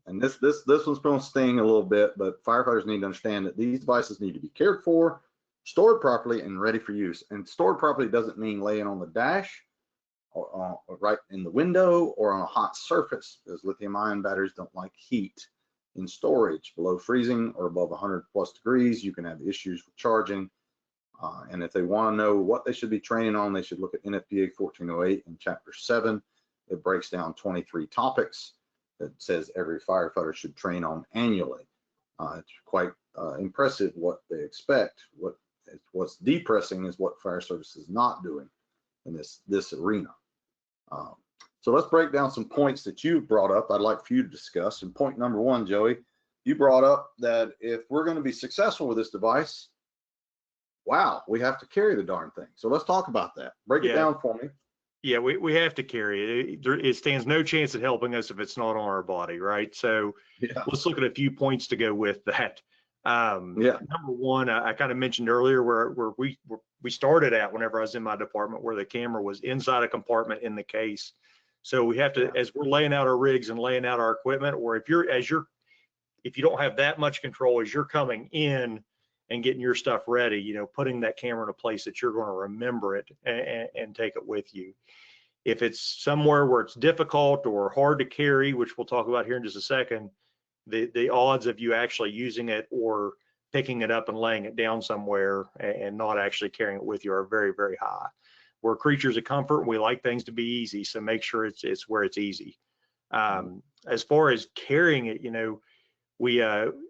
And this one's going to sting a little bit, but firefighters need to understand that these devices need to be cared for, stored properly, and ready for use. And stored properly doesn't mean laying on the dash or right in the window or on a hot surface, because lithium-ion batteries don't like heat. In storage, below freezing or above 100+ degrees, you can have issues with charging. And if they want to know what they should be training on, they should look at NFPA 1408 in Chapter 7. It breaks down 23 topics that says every firefighter should train on annually. It's quite impressive what they expect. What's depressing is what fire service is not doing in this arena. So let's break down some points that you brought up I'd like for you to discuss. And point number one, Joey, you brought up that if we're going to be successful with this device, wow, we have to carry the darn thing. So let's talk about that. Break it down for me. Yeah, we have to carry it. It stands no chance at helping us if it's not on our body, right? So let's look at a few points to go with that. Number one, I kind of mentioned earlier where we started at whenever I was in my department, where the camera was inside a compartment in the case. So we have to, as we're laying out our rigs and laying out our equipment, or if you don't have that much control as you're coming in and getting your stuff ready, you know, putting that camera in a place that you're going to remember it and take it with you. If it's somewhere where it's difficult or hard to carry, which we'll talk about here in just a second, the odds of you actually using it or picking it up and laying it down somewhere and not actually carrying it with you are very, very high. We're creatures of comfort. We like things to be easy, so make sure it's where it's easy. As far as carrying it, you know,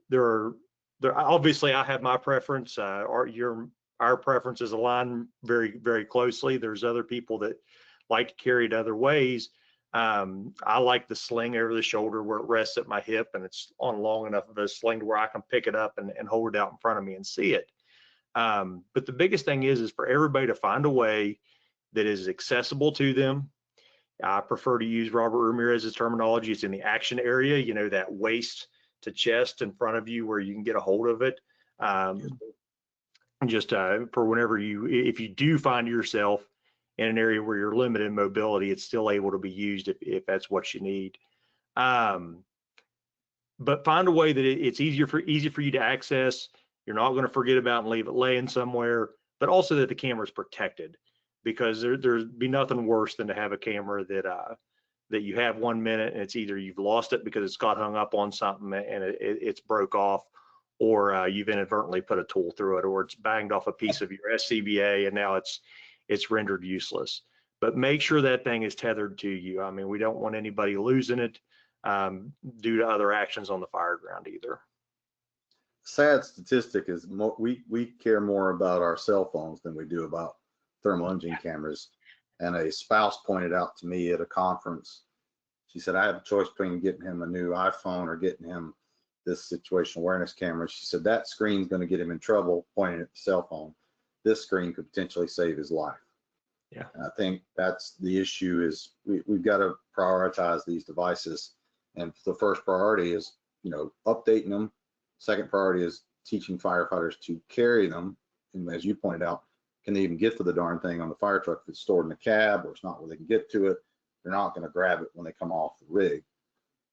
there obviously I have my preference. Our preferences align very, very closely. There's other people that like to carry it other ways. I like the sling over the shoulder where it rests at my hip and it's on long enough of a sling to where I can pick it up and hold it out in front of me and see it. But the biggest thing is for everybody to find a way that is accessible to them. I prefer to use Robert Ramirez's terminology. It's in the action area, you know, that waist to chest in front of you where you can get a hold of it. Just for whenever if you do find yourself in an area where you're limited in mobility, it's still able to be used if that's what you need. But find a way that it's easy for you to access. You're not going to forget about and leave it laying somewhere, but also that the camera is protected, because there'd be nothing worse than to have a camera that you have 1 minute and it's either you've lost it because it's got hung up on something and it's broke off, or you've inadvertently put a tool through it, or it's banged off a piece of your SCBA and now it's rendered useless. But make sure that thing is tethered to you. I mean, we don't want anybody losing it due to other actions on the fire ground either. Sad statistic is we care more about our cell phones than we do about thermal imaging cameras. And a spouse pointed out to me at a conference, she said, I have a choice between getting him a new iPhone or getting him this situational awareness camera. She said that screen's going to get him in trouble, pointing at the cell phone. This screen could potentially save his life. Yeah, and I think that's the issue, is we've got to prioritize these devices. And the first priority is, you know, updating them. Second priority is teaching firefighters to carry them. And as you pointed out, can they even get to the darn thing on the fire truck if it's stored in the cab or it's not where they can get to it? They're not going to grab it when they come off the rig.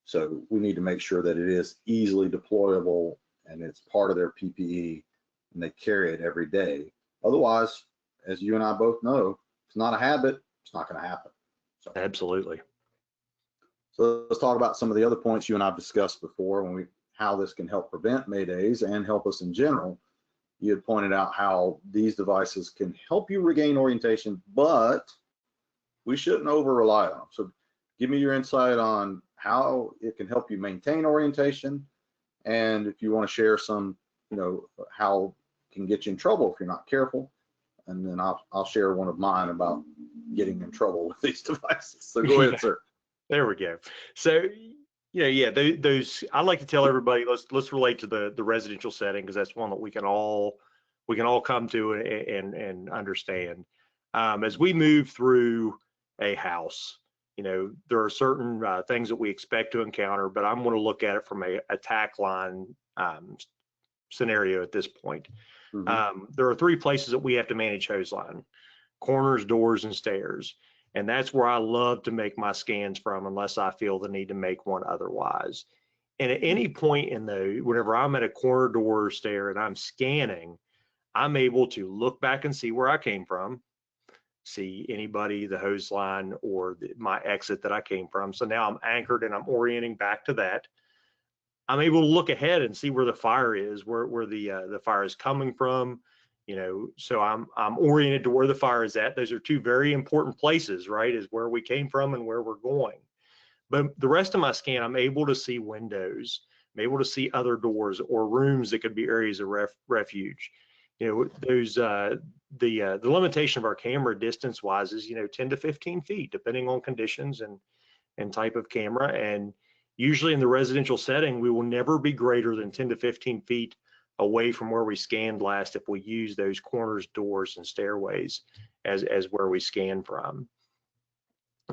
So we need to make sure that it is easily deployable and it's part of their PPE and they carry it every day. Otherwise, as you and I both know, if it's not a habit, it's not going to happen. So, absolutely. So let's talk about some of the other points you and I've discussed before how this can help prevent maydays and help us in general. You had pointed out how these devices can help you regain orientation, but we shouldn't over rely on them. So give me your insight on how it can help you maintain orientation, and if you want to share some, you know, how it can get you in trouble if you're not careful. And then I'll share one of mine about getting in trouble with these devices. So go ahead, sir. There we go. So those I like to tell everybody, let's relate to the residential setting, because that's one that we can all come to and understand. As we move through a house, You know, there are certain things that we expect to encounter, but I'm going to look at it from a attack line scenario at this point. There are 3 places that we have to manage hose line: corners, doors, and stairs. And that's where I love to make my scans from, unless I feel the need to make one otherwise. And at any point in whenever I'm at a corner, door, or stair and I'm scanning, I'm able to look back and see where I came from, see anybody, the hose line, or my exit that I came from. So now I'm anchored and I'm orienting back to that. I'm able to look ahead and see where the fire is, where the fire is coming from. You know, so I'm oriented to where the fire is at. Those are 2 very important places, right? Is where we came from and where we're going. But the rest of my scan, I'm able to see windows. I'm able to see other doors or rooms that could be areas of refuge. You know, those the limitation of our camera distance wise is, you know, 10 to 15 feet, depending on conditions and type of camera. And usually in the residential setting, we will never be greater than 10 to 15 feet away from where we scanned last if we use those corners, doors, and stairways as where we scan from.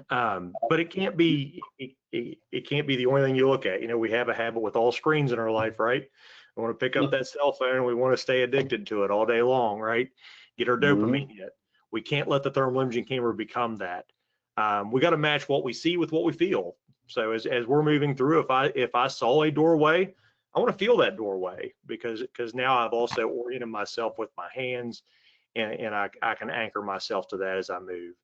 But it can't be the only thing you look at. You know, we have a habit with all screens in our life, right? We want to pick up that cell phone and we want to stay addicted to it all day long, right? Get our dopamine hit. We can't let the thermal imaging camera become that. We got to match what we see with what we feel. So as we're moving through, if I saw a doorway, I want to feel that doorway, because now I've also oriented myself with my hands, and I can anchor myself to that as I move.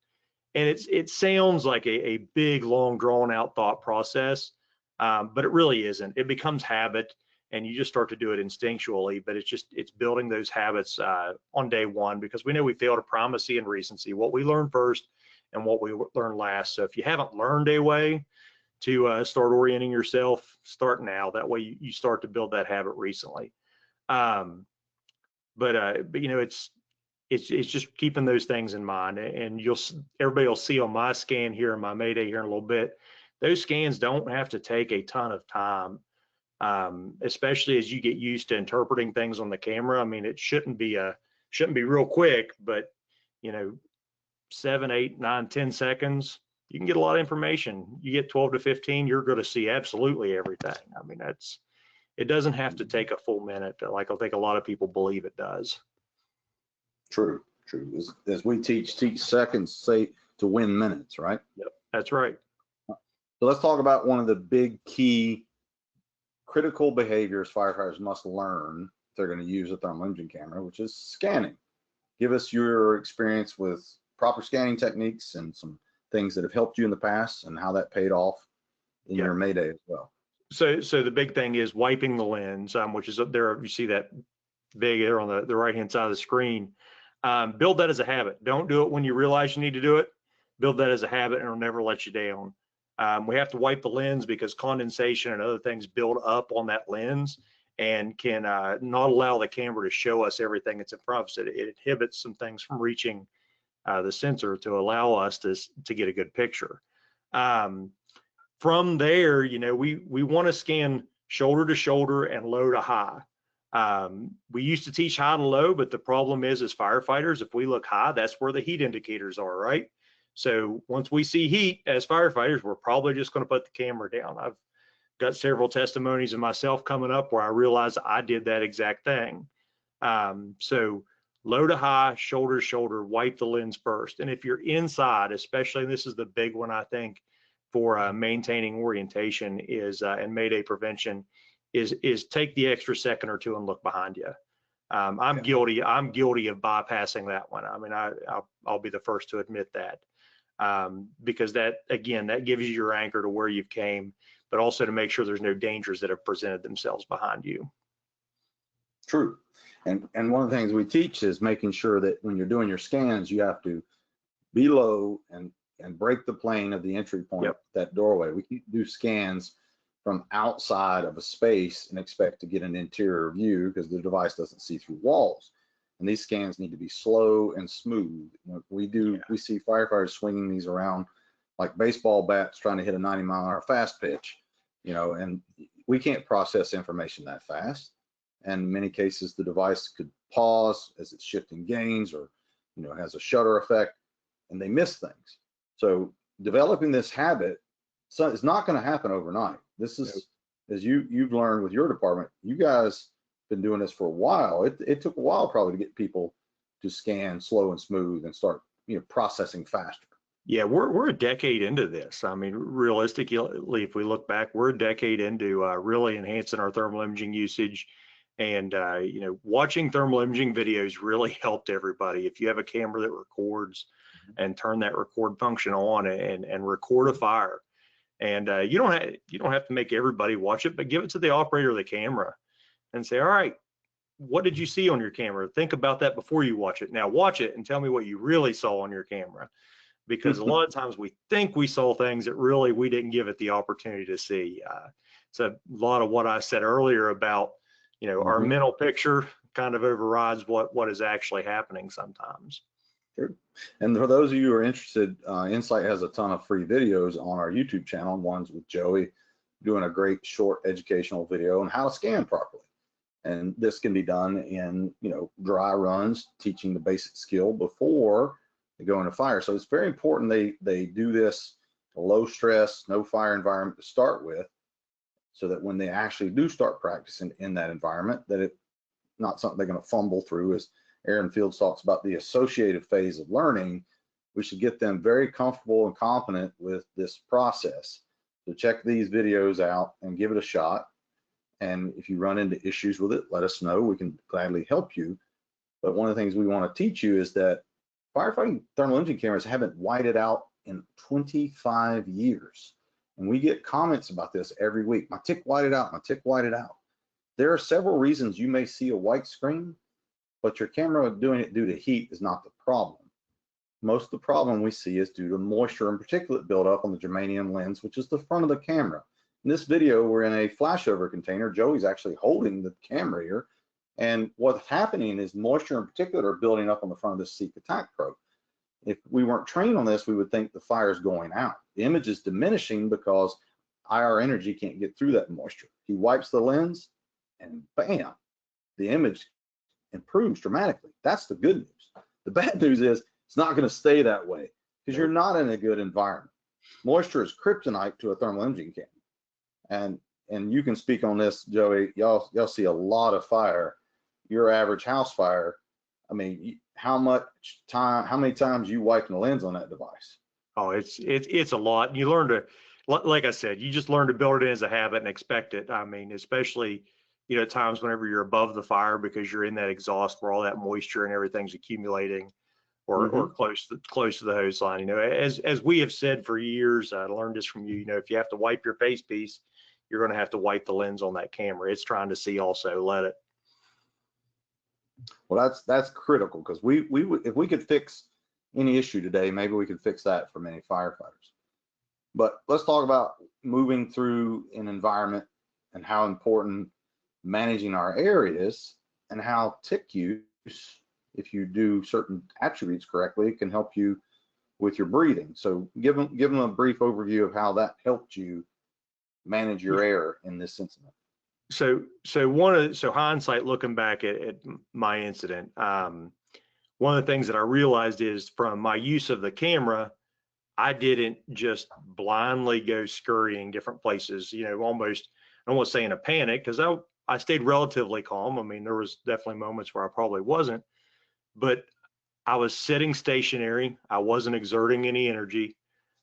And it sounds like a big, long, drawn out thought process, but it really isn't. It becomes habit, and you just start to do it instinctually. But it's building those habits on day one, because we know we fail to primacy and recency, what we learn first and what we learn last. So if you haven't learned a way to start orienting yourself, start now. That way you start to build that habit recently. But you know, it's just keeping those things in mind, and everybody will see on my scan here in my Mayday here in a little bit, those scans don't have to take a ton of time, especially as you get used to interpreting things on the camera. I mean, it shouldn't be real quick, but you know, 7, 8, 9, 10 seconds, you can get a lot of information. You get 12 to 15, you're going to see absolutely everything. I mean, it doesn't have to take a full minute, like I think a lot of people believe it does. True. As we teach seconds say to win minutes, right? Yep, that's right. So let's talk about one of the big key critical behaviors firefighters must learn if they're going to use a thermal imaging camera, which is scanning. Give us your experience with proper scanning techniques and some things that have helped you in the past, and how that paid off in your Mayday as well. So the big thing is wiping the lens, which is up there. You see that big there on the right-hand side of the screen. Build that as a habit. Don't do it when you realize you need to do it. Build that as a habit, and it'll never let you down. We have to wipe the lens because condensation and other things build up on that lens and can not allow the camera to show us everything that's in front of us. It inhibits some things from reaching the sensor to allow us to get a good picture. From there, you know, we want to scan shoulder to shoulder and low to high. We used to teach high to low, but the problem is, as firefighters, if we look high, that's where the heat indicators are, right? So once we see heat as firefighters, we're probably just going to put the camera down. I've got several testimonies of myself coming up where I realized I did that exact thing. So low to high, shoulder to shoulder, wipe the lens first. And if you're inside, especially, and this is the big one, I think, for maintaining orientation is and Mayday prevention is take the extra second or two and look behind you. I'm guilty of bypassing that one. I mean, I'll be the first to admit that, because that, again, that gives you your anchor to where you've came, but also to make sure there's no dangers that have presented themselves behind you. True. And one of the things we teach is making sure that when you're doing your scans, you have to be low and break the plane of the entry point, that doorway. We can't do scans from outside of a space and expect to get an interior view, because the device doesn't see through walls. And these scans need to be slow and smooth. We see firefighters swinging these around like baseball bats trying to hit a 90-mile-an-hour fast pitch, you know, and we can't process information that fast. And in many cases, the device could pause as it's shifting gains, or, you know, has a shutter effect, and they miss things. So developing this habit, so it's not going to happen overnight. This is, as you've learned with your department, you guys been doing this for a while. It took a while probably to get people to scan slow and smooth and start, processing faster. Yeah, we're a decade into this. I mean, realistically, if we look back, we're a decade into really enhancing our thermal imaging usage. And watching thermal imaging videos really helped everybody. If you have a camera that records and turn that record function on and record a fire, and you don't have to make everybody watch it, but give it to the operator of the camera and say, all right, what did you see on your camera? Think about that before you watch it. Now watch it and tell me what you really saw on your camera. Because a lot of times we think we saw things that really we didn't give it the opportunity to see. So a lot of what I said earlier about, our mental picture kind of overrides what is actually happening sometimes. Sure. And for those of you who are interested, Insight has a ton of free videos on our YouTube channel. One's with Joey doing a great short educational video on how to scan properly. And this can be done in, dry runs, teaching the basic skill before they go into fire. So it's very important they do this low stress, no fire environment to start with, so that when they actually do start practicing in that environment, that it's not something they're going to fumble through. As Aaron Fields talks about the associative phase of learning, we should get them very comfortable and competent with this process. So check these videos out and give it a shot. And if you run into issues with it, let us know. We can gladly help you. But one of the things we want to teach you is that firefighting thermal imaging cameras haven't whited out in 25 years. And we get comments about this every week. My TIC whited out, my TIC whited out. There are several reasons you may see a white screen, but your camera doing it due to heat is not the problem. Most of the problem we see is due to moisture and particulate buildup on the germanium lens, which is the front of the camera. In this video, we're in a flashover container. Joey's actually holding the camera here. And what's happening is moisture and particulate are building up on the front of this Seek attack probe. If we weren't trained on this, we would think the fire is going out. The image is diminishing because IR energy can't get through that moisture. He wipes the lens and bam, the image improves dramatically. That's the good news. The bad news is it's not going to stay that way because you're not in a good environment. Moisture is kryptonite to a thermal imaging camera. And you can speak on this, Joey. Y'all see a lot of fire. Your average house fire, I mean, how many times you wiping the lens on that device? Oh, it's a lot. You learn to, like I said, you just learn to build it in as a habit and expect it. I mean, especially, at times whenever you're above the fire because you're in that exhaust where all that moisture and everything's accumulating, or close to the hose line. As we have said for years, I learned this from you. If you have to wipe your face piece, you're going to have to wipe the lens on that camera. It's trying to see also. Let it. Well, that's critical, because if we could fix any issue today, maybe we could fix that for many firefighters. But let's talk about moving through an environment and how important managing our areas, and how TIC use, if you do certain attributes correctly, can help you with your breathing. So give them a brief overview of how that helped you manage your air in this incident. So hindsight, looking back at my incident, one of the things that I realized is from my use of the camera, I didn't just blindly go scurrying different places, almost, I don't want to say in a panic, because I stayed relatively calm. I mean, there was definitely moments where I probably wasn't, but I was sitting stationary. I wasn't exerting any energy.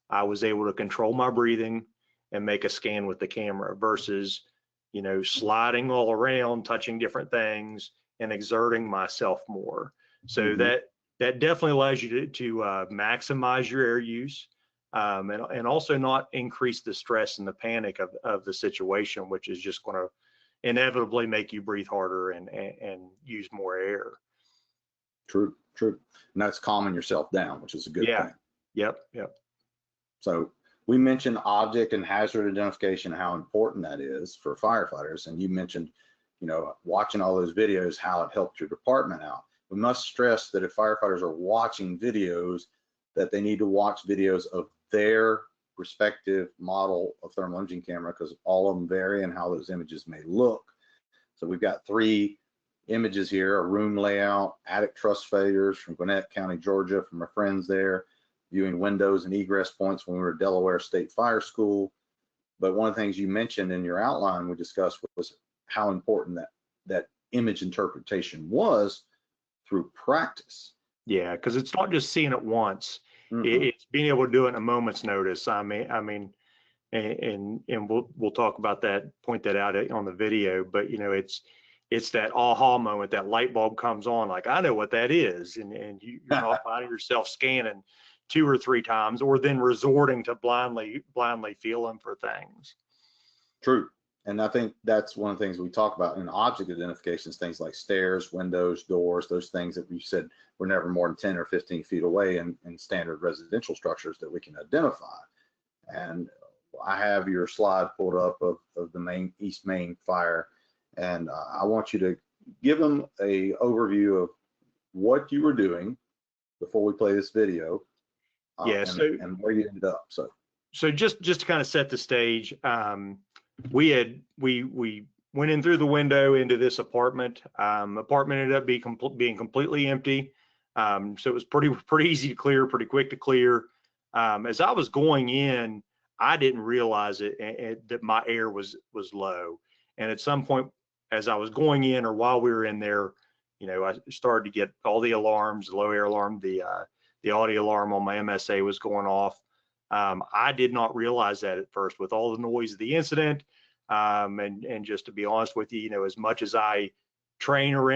I was able to control my breathing and make a scan with the camera versus, sliding all around, touching different things and exerting myself more. So that definitely allows you to maximize your air use, and also not increase the stress and the panic of the situation, which is just going to inevitably make you breathe harder and use more air. True. And that's calming yourself down, which is a good thing. Yep. So we mentioned object and hazard identification, how important that is for firefighters. And you mentioned, watching all those videos, how it helped your department out. We must stress that if firefighters are watching videos, that they need to watch videos of their respective model of thermal imaging camera, because all of them vary in how those images may look. So we've got 3 images here: a room layout, attic truss failures from Gwinnett County, Georgia, from our friends there. viewing windows and egress points when we were at Delaware State Fire School. But one of the things you mentioned in your outline we discussed was how important that image interpretation was through practice. Yeah, because it's not just seeing it once. Mm-hmm. It's being able to do it in a moment's notice. I mean, and we'll talk about that, point that out on the video. But you know, it's that aha moment, that light bulb comes on, like I know what that is, and you're not finding yourself scanning 2 or 3 times, or then resorting to blindly feeling for things. True. And I think that's one of the things we talk about in object identifications, things like stairs, windows, doors, those things that we said were never more than 10 or 15 feet away in standard residential structures that we can identify. And I have your slide pulled up of the East Main fire, and I want you to give them a overview of what you were doing before we play this video. Yeah, and where you ended up. So just to kind of set the stage, we went in through the window into this apartment. Apartment ended up being completely empty. So it was pretty easy to clear, pretty quick to clear. As I was going in, I didn't realize that my air was low. And at some point, as I was going in, or while we were in there, you know, I started to get all the alarms, the low air alarm, the audio alarm on my MSA was going off. I did not realize that at first, with all the noise of the incident. And just to be honest with you, you know, as much as I train or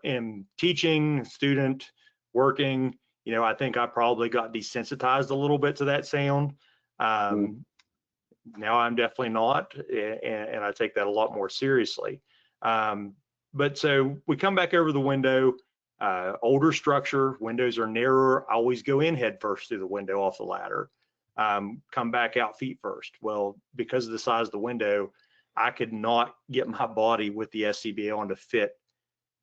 am teaching, student, working, you know, I think I probably got desensitized a little bit to that sound. Now I'm definitely not, and I take that a lot more seriously. But so we come back over the window, older structure, windows are narrower. I always go in head first through the window off the ladder, come back out feet first. Well, because of the size of the window, I could not get my body with the SCBA on to fit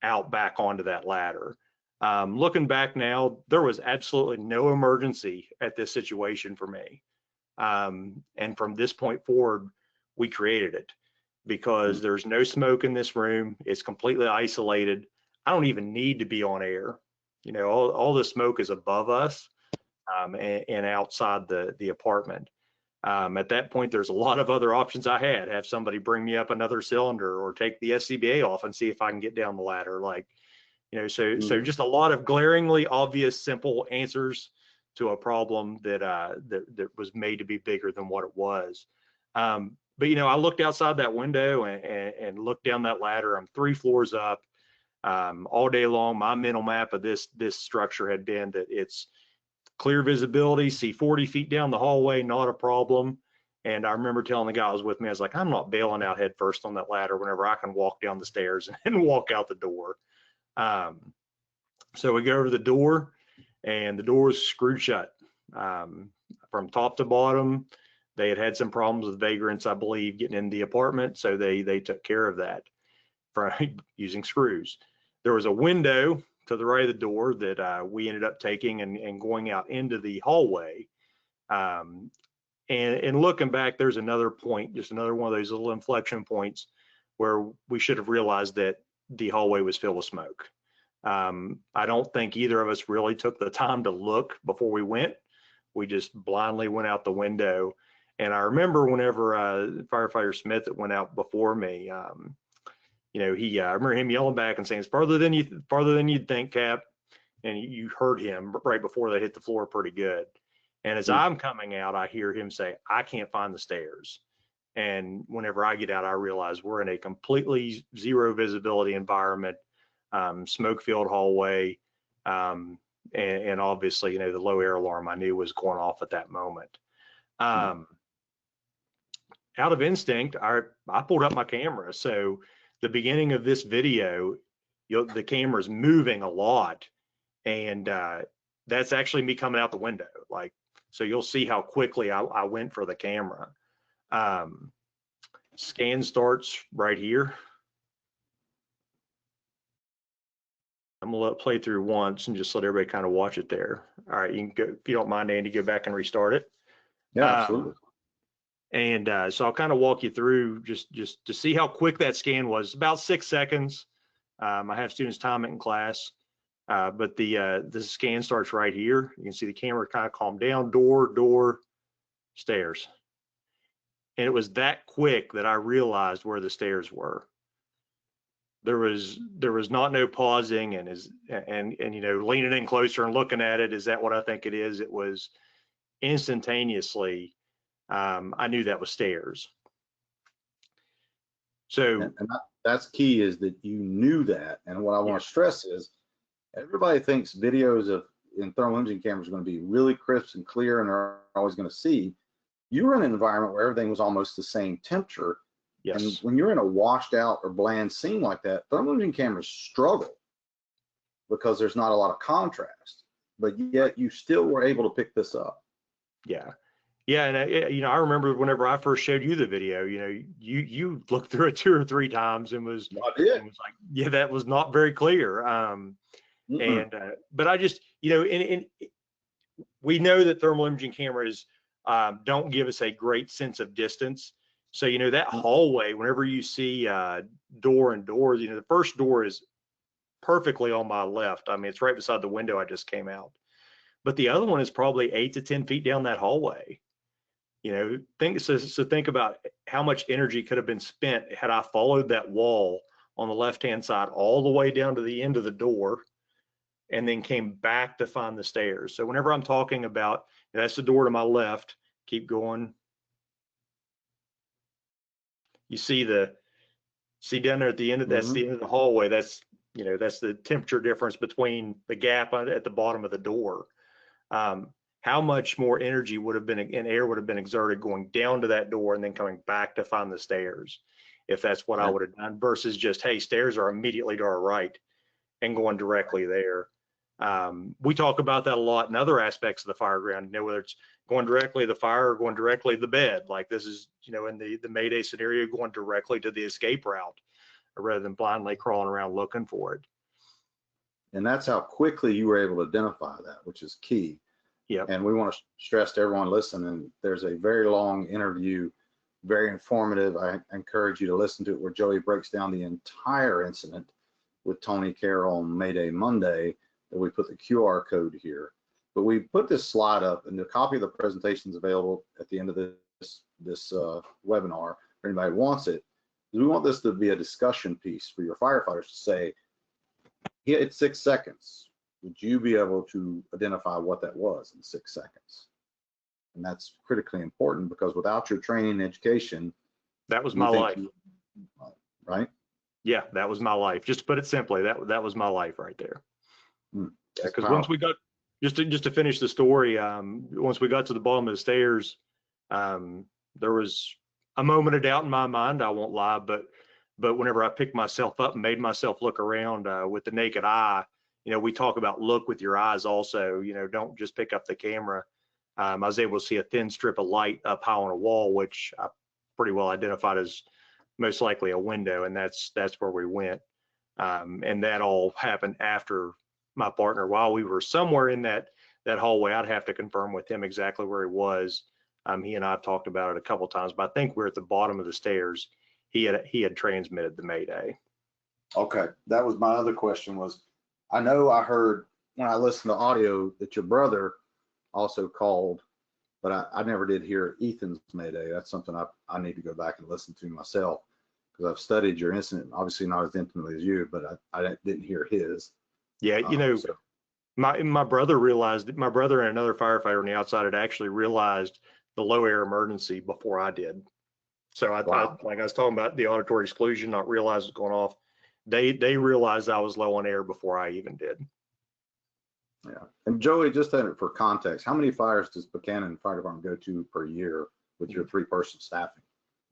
out back onto that ladder. Looking back now, there was absolutely no emergency at this situation for me. And from this point forward, we created it, because there's no smoke in this room. It's completely isolated. I don't even need to be on air. You know, all the smoke is above us, and outside the apartment. At that point, there's a lot of other options I had. Have somebody bring me up another cylinder, or take the SCBA off and see if I can get down the ladder. Like, you know, so just a lot of glaringly obvious, simple answers to a problem that was made to be bigger than what it was. But you know, I looked outside that window and looked down that ladder. I'm 3 floors up. All day long, my mental map of this structure had been that it's clear visibility, see 40 feet down the hallway, not a problem. And I remember telling the guy who was with me, I was like, I'm not bailing out head first on that ladder whenever I can walk down the stairs and walk out the door. So we go over the door, and the door is screwed shut from top to bottom. They had some problems with vagrants, I believe, getting in the apartment, so they took care of that from using screws. There was a window to the right of the door that we ended up taking and going out into the hallway. And looking back, there's another point, just another one of those little inflection points where we should have realized that the hallway was filled with smoke. I don't think either of us really took the time to look before we went. We just blindly went out the window. And I remember whenever firefighter Smith that went out before me, you know, I remember him yelling back and saying, "It's farther than you'd think, Cap." And you heard him right before they hit the floor pretty good. And as I'm coming out, I hear him say, "I can't find the stairs." And whenever I get out, I realize we're in a completely zero visibility environment, smoke-filled hallway, and obviously, you know, the low air alarm I knew was going off at that moment. Out of instinct, I pulled up my camera. So the beginning of this video, the camera's moving a lot, and that's actually me coming out the window. Like, so you'll see how quickly I went for the camera. Scan starts right here. I'm gonna let it play through once and just let everybody kind of watch it there. All right, you can go, if you don't mind, Andy, go back and restart it. Yeah, absolutely. And so I'll kind of walk you through just to see how quick that scan was. About 6 seconds. I have students time it in class. But the scan starts right here. You can see the camera kind of calm down, door, stairs. And it was that quick that I realized where the stairs were. There was not no pausing and you know, leaning in closer and looking at it. Is that what I think it is? It was instantaneously. I knew that was stairs. So And that's key, is that you knew that. And what I want to stress is, everybody thinks videos in thermal imaging cameras are going to be really crisp and clear and are always going to see. You were in an environment where everything was almost the same temperature. yes. And when you're in a washed out or bland scene like that, thermal imaging cameras struggle because there's not a lot of contrast, but yet you still were able to pick this up. Yeah. Yeah, and you know, I remember whenever I first showed you the video, you know, you looked through it 2 or 3 times and was like, yeah, that was not very clear. But I just, you know, and we know that thermal imaging cameras don't give us a great sense of distance. So, you know, that hallway, whenever you see door and doors, you know, the first door is perfectly on my left. I mean, it's right beside the window I just came out. But the other one is probably 8 to 10 feet down that hallway. You know, think about how much energy could have been spent had I followed that wall on the left-hand side all the way down to the end of the door and then came back to find the stairs. So whenever I'm talking about, that's the door to my left, keep going. You see down there at the end of that's the end of the hallway. That's, you know, that's the temperature difference between the gap at the bottom of the door. How much more energy would have been and air would have been exerted going down to that door and then coming back to find the stairs, if that's what I would have done, versus just, hey, stairs are immediately to our right and going directly there. We talk about that a lot in other aspects of the fire ground, you know, whether it's going directly to the fire or going directly to the bed. Like this is, you know, in the Mayday scenario, going directly to the escape route rather than blindly crawling around looking for it. And that's how quickly you were able to identify that, which is key. Yeah. And we want to stress to everyone listening, there's a very long interview, very informative. I encourage you to listen to it, where Joey breaks down the entire incident with Tony Carroll on May Day Monday. And we put the QR code here. But we put this slide up, and the copy of the presentation is available at the end of this webinar for anybody who wants it. We want this to be a discussion piece for your firefighters to say, hit 6 seconds. Would you be able to identify what that was in 6 seconds? And that's critically important, because without your training and education, that was my life. Right? Yeah, that was my life. Just to put it simply, that was my life right there. Because once we got, just to finish the story, once we got to the bottom of the stairs, there was a moment of doubt in my mind, I won't lie, but whenever I picked myself up and made myself look around with the naked eye, you know, we talk about look with your eyes also, you know, don't just pick up the camera. I was able to see a thin strip of light up high on a wall, which I pretty well identified as most likely a window, and that's where we went. And that all happened after my partner, while we were somewhere in that hallway. I'd have to confirm with him exactly where he was. He and I have talked about it a couple of times, but I think we're at the bottom of the stairs. He had transmitted the Mayday. Okay, that was my other question. Was, I know I heard when I listened to audio that your brother also called, but I never did hear Ethan's Mayday. That's something I need to go back and listen to myself, because I've studied your incident, obviously not as intimately as you, but I didn't hear his. Yeah, you know, so my brother realized, my brother and another firefighter on the outside had actually realized the low air emergency before I did. So like I was talking about the auditory exclusion, not realize it's going off. They realized I was low on air before I even did. Yeah. And Joey, just for context, how many fires does Buchanan Fire Department go to per year with your 3-person staffing?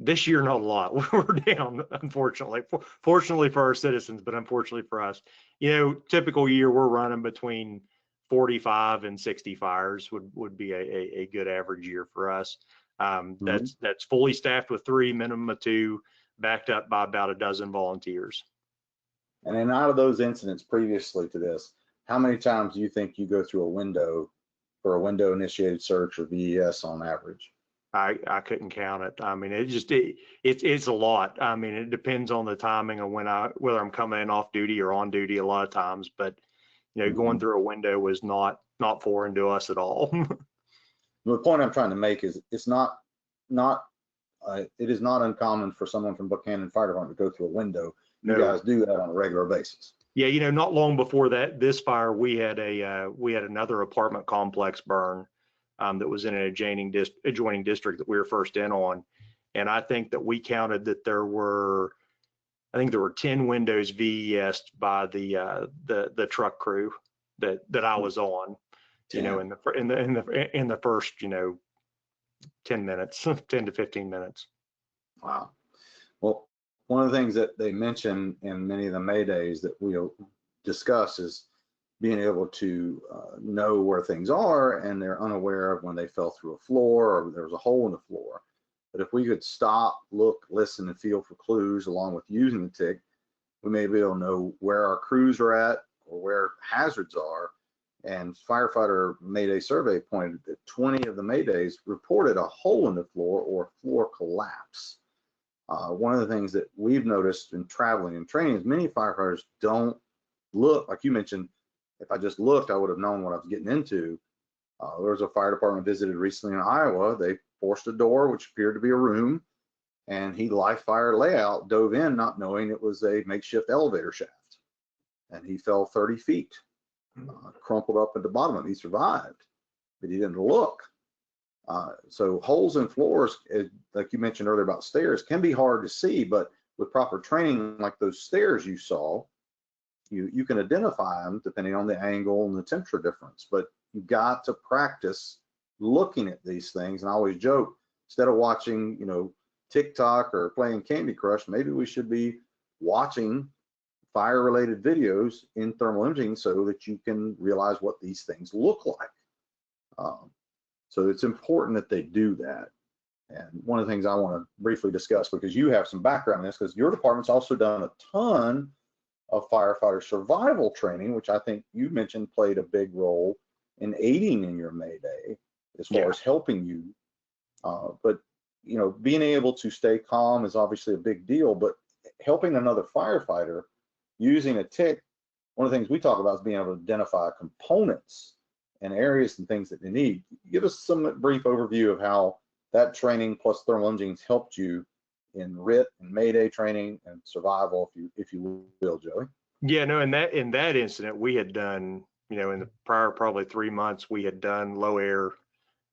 This year, not a lot. We're down, unfortunately. Fortunately for our citizens, but unfortunately for us. You know, typical year, we're running between 45 and 60 fires would be a good average year for us. That's fully staffed with 3, minimum of 2, backed up by about a dozen volunteers. And then out of those incidents previously to this, how many times do you think you go through a window for a window initiated search or VES on average? I couldn't count it. I mean, it's a lot. I mean, it depends on the timing of whether I'm coming in off duty or on duty a lot of times. But going through a window was not foreign to us at all. The point I'm trying to make is it is not uncommon for someone from Buchanan Fire Department to go through a window. You guys do that on a regular basis. Yeah, not long before this fire, we had another apartment complex burn that was in an adjoining district that we were first in on, and I think that we counted that there were 10 windows VES'd by the truck crew that I was on, in the first 10 minutes, 10 to 15 minutes. Wow. Well, one of the things that they mention in many of the Maydays that we'll discuss is being able to know where things are, and they're unaware of when they fell through a floor or there was a hole in the floor. But if we could stop, look, listen, and feel for clues along with using the TIC, we may be able to know where our crews are at or where hazards are. And firefighter Mayday survey pointed that 20 of the Maydays reported a hole in the floor or floor collapse. One of the things that we've noticed in traveling and training is many firefighters don't look, like you mentioned. If I just looked, I would have known what I was getting into. There was a fire department visited recently in Iowa. They forced a door, which appeared to be a room, and he live fire layout dove in, not knowing it was a makeshift elevator shaft, and he fell 30 feet, crumpled up at the bottom of it. He survived, but he didn't look. So holes in floors, like you mentioned earlier about stairs, can be hard to see, but with proper training, like those stairs you saw, you can identify them depending on the angle and the temperature difference. But you've got to practice looking at these things. And I always joke, instead of watching, TikTok or playing Candy Crush, maybe we should be watching fire-related videos in thermal imaging so that you can realize what these things look like. So it's important that they do that. And one of the things I want to briefly discuss, because you have some background in this, because your department's also done a ton of firefighter survival training, which I think you mentioned played a big role in aiding in your Mayday as far as helping you. But being able to stay calm is obviously a big deal, but helping another firefighter using a TIC, one of the things we talk about is being able to identify components and areas and things that they need. Give us some brief overview of how that training plus thermal imaging has helped you in RIT and Mayday training and survival, if you will, Joey. Yeah, no, in that incident, we had done, in the prior probably 3 months, we had done low air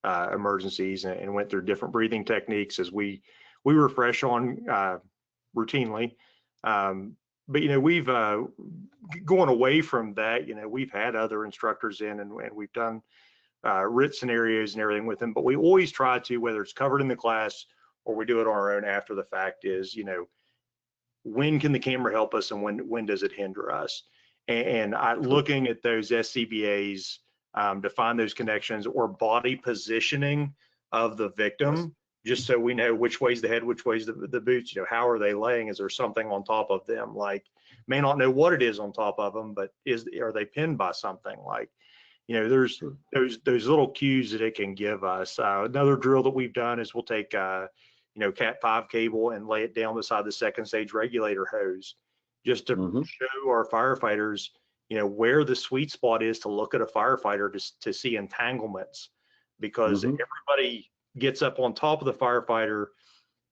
emergencies and went through different breathing techniques as we refresh on routinely. But we've going away from that, we've had other instructors in and we've done RIT scenarios and everything with them, but we always try to, whether it's covered in the class or we do it on our own after the fact, is when can the camera help us and when does it hinder us? And looking at those SCBAs to find those connections or body positioning of the victim, just so we know which way's the head, which way's the boots, how are they laying? Is there something on top of them? Like, may not know what it is on top of them, but are they pinned by something? Like, there's those little cues that it can give us. Another drill that we've done is we'll take Cat 5 cable and lay it down beside the second stage regulator hose, just to show our firefighters, where the sweet spot is to look at a firefighter to see entanglements, because everybody gets up on top of the firefighter.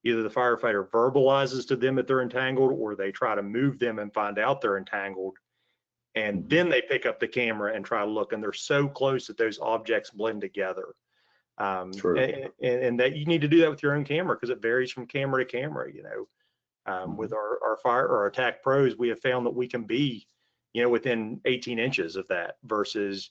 Either the firefighter verbalizes to them that they're entangled, or they try to move them and find out they're entangled. And then they pick up the camera and try to look, and they're so close that those objects blend together. And that you need to do that with your own camera, because it varies from camera to camera. With our fire or attack pros, we have found that we can be, within 18 inches of that versus,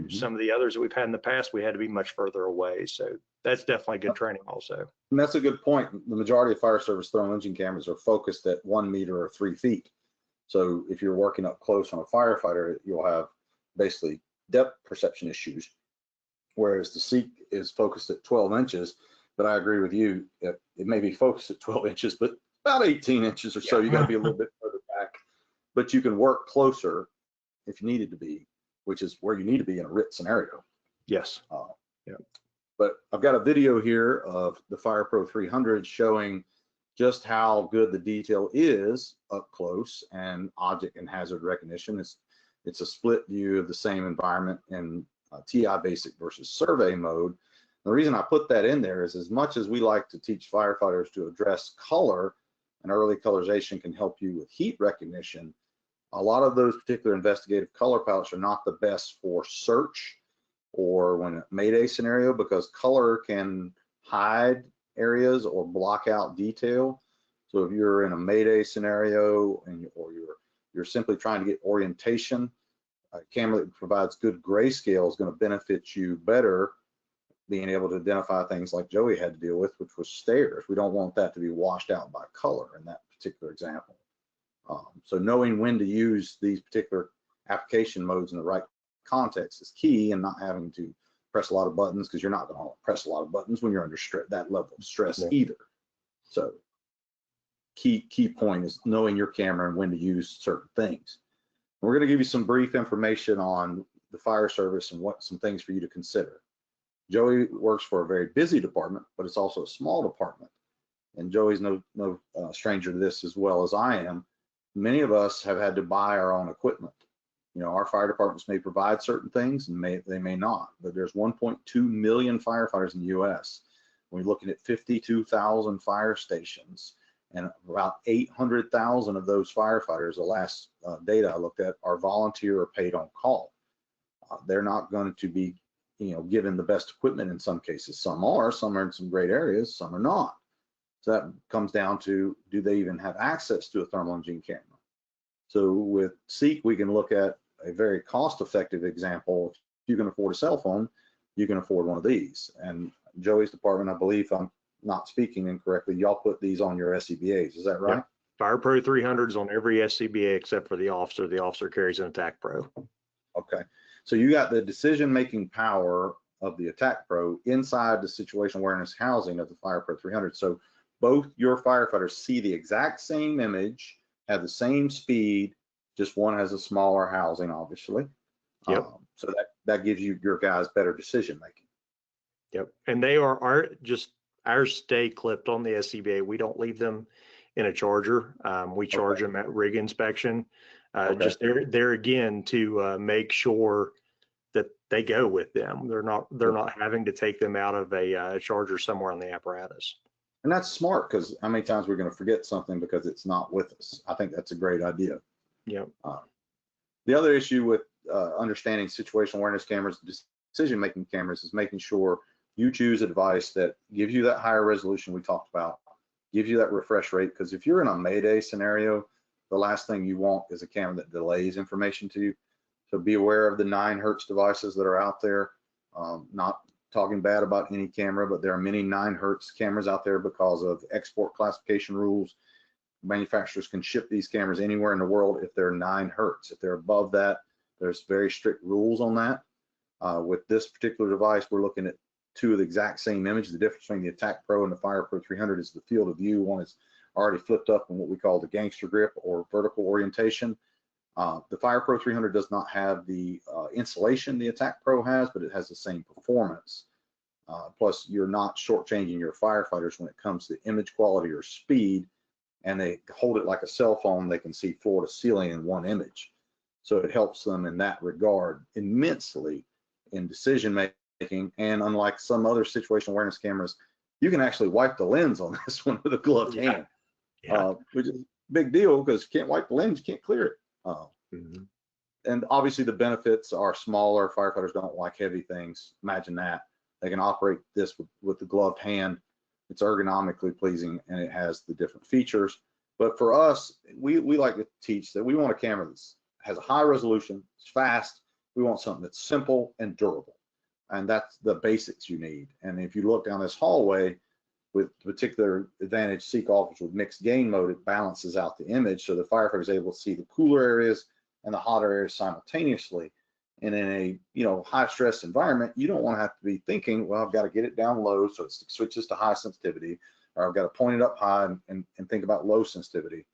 some of the others that we've had in the past, we had to be much further away. So that's definitely good training also. And that's a good point. The majority of fire service thermal imaging cameras are focused at 1 meter or 3 feet. So if you're working up close on a firefighter, you'll have basically depth perception issues, whereas the SEEK is focused at 12 inches. But I agree with you, it may be focused at 12 inches, but about 18 inches or so, you got to be a little bit further back. But you can work closer if you needed to be, which is where you need to be in a RIT scenario. Yes. But I've got a video here of the FirePro 300 showing just how good the detail is up close and object and hazard recognition. It's It's a split view of the same environment in TI basic versus survey mode. The reason I put that in there is, as much as we like to teach firefighters to address color, and early colorization can help you with heat recognition, a lot of those particular investigative color palettes are not the best for search or when a Mayday scenario, because color can hide areas or block out detail. So if you're in a Mayday scenario or you're simply trying to get orientation, a camera that provides good grayscale is going to benefit you better, being able to identify things like Joey had to deal with, which was stairs. We don't want that to be washed out by color in that particular example. So knowing when to use these particular application modes in the right context is key, and not having to press a lot of buttons, because you're not going to press a lot of buttons when you're under that level of stress either. So key point is knowing your camera and when to use certain things. We're going to give you some brief information on the fire service and some things for you to consider. Joey works for a very busy department, but it's also a small department. And Joey's no stranger to this as well as I am. Many of us have had to buy our own equipment. You know, our fire departments may provide certain things and they may not, but there's 1.2 million firefighters in the US. We're looking at 52,000 fire stations, and about 800,000 of those firefighters, the last data I looked at, are volunteer or paid on call. They're not going to be, you know, given the best equipment in some cases. Some are in some great areas, some are not. So that comes down to, do they even have access to a thermal imaging camera? So with Seek, we can look at a very cost-effective example. If you can afford a cell phone, you can afford one of these. And Joey's department, I believe, if I'm not speaking incorrectly, y'all put these on your SCBAs, is that right? Yep. FirePro 300s on every SCBA except for the officer. The officer carries an Attack Pro. Okay, so you got the decision-making power of the Attack Pro inside the situational awareness housing of the FirePro 300. So both your firefighters see the exact same image, have the same speed, just one has a smaller housing, obviously. Yep. So that gives you your guys better decision making. Yep, and they are ours stay clipped on the SCBA. We don't leave them in a charger. We charge them at rig inspection. Just there again to make sure that they go with them. They're not having to take them out of a charger somewhere on the apparatus. And that's smart, because how many times we're going to forget something because it's not with us. I think that's a great idea. Yep. The other issue with understanding situational awareness cameras, decision-making cameras, is making sure you choose a device that gives you that higher resolution we talked about, gives you that refresh rate, because if you're in a Mayday scenario, the last thing you want is a camera that delays information to you. So be aware of the 9 Hertz devices that are out there. Not talking bad about any camera, but there are many 9 Hertz cameras out there because of export classification rules. Manufacturers can ship these cameras anywhere in the world if they're 9 Hertz. If they're above that, there's very strict rules on that. With this particular device, we're looking at 2 of the exact same image. The difference between the Attack Pro and the FirePro 300 is the field of view. One is already flipped up in what we call the gangster grip or vertical orientation. The FirePro 300 does not have the insulation the Attack Pro has, but it has the same performance. Plus, you're not shortchanging your firefighters when it comes to image quality or speed, and they hold it like a cell phone. They can see floor to ceiling in one image. So it helps them in that regard immensely in decision making. And unlike some other situational awareness cameras, you can actually wipe the lens on this one with a gloved hand, which is a big deal, because you can't wipe the lens, you can't clear it. And obviously the benefits are smaller. Firefighters don't like heavy things. Imagine that. They can operate this with the gloved hand. It's ergonomically pleasing, and it has the different features. But for us, we like to teach that we want a camera that has a high resolution, it's fast. We want something that's simple and durable. And that's the basics you need. And if you look down this hallway, with particular advantage Seek offers with mixed gain mode, it balances out the image, so the firefighter is able to see the cooler areas and the hotter areas simultaneously. And in a high stress environment, you don't want to have to be thinking, well, I've got to get it down low so it switches to high sensitivity, or I've got to point it up high and think about low sensitivity.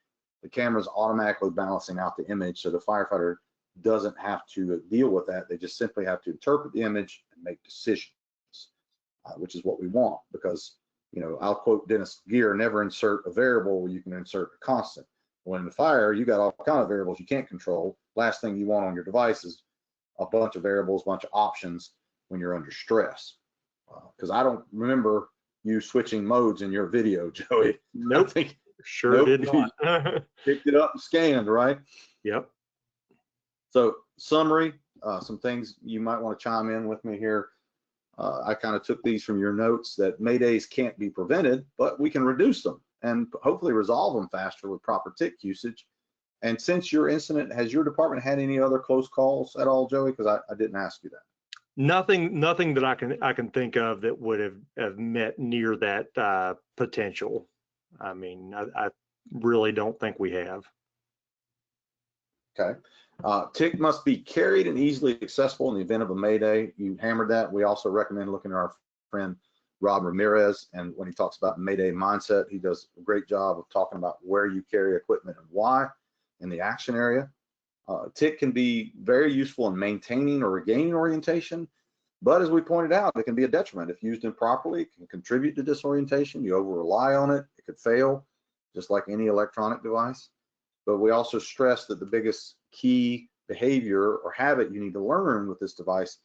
The camera's automatically balancing out the image, so the firefighter doesn't have to deal with that. They just simply have to interpret the image and make decisions, which is what we want, because I'll quote Dennis Gear, never insert a variable where you can insert a constant. When in the fire, you got all kind of variables you can't control. last thing you want on your device is a bunch of variables, a bunch of options when you're under stress. Because I don't remember you switching modes in your video, Joey. Nope. I think, Sure nope, did not. picked it up and scanned, right? Yep. So summary, some things you might want to chime in with me here. I kind of took these from your notes that Maydays can't be prevented, but we can reduce them and hopefully resolve them faster with proper TIC usage. And since your incident, has your department had any other close calls at all, Joey? Because I didn't ask you that. Nothing that I can think of that would have met near that potential. I mean, I really don't think we have. Okay. TIC must be carried and easily accessible in the event of a Mayday. You hammered that. We also recommend looking at our friend Rob Ramirez, and when he talks about Mayday mindset, he does a great job of talking about where you carry equipment and why in the action area. TIC can be very useful in maintaining or regaining orientation, but as we pointed out, it can be a detriment if used improperly. It can contribute to disorientation. You over rely on it, it could fail, just like any electronic device. But we also stress that the biggest key behavior or habit you need to learn with this device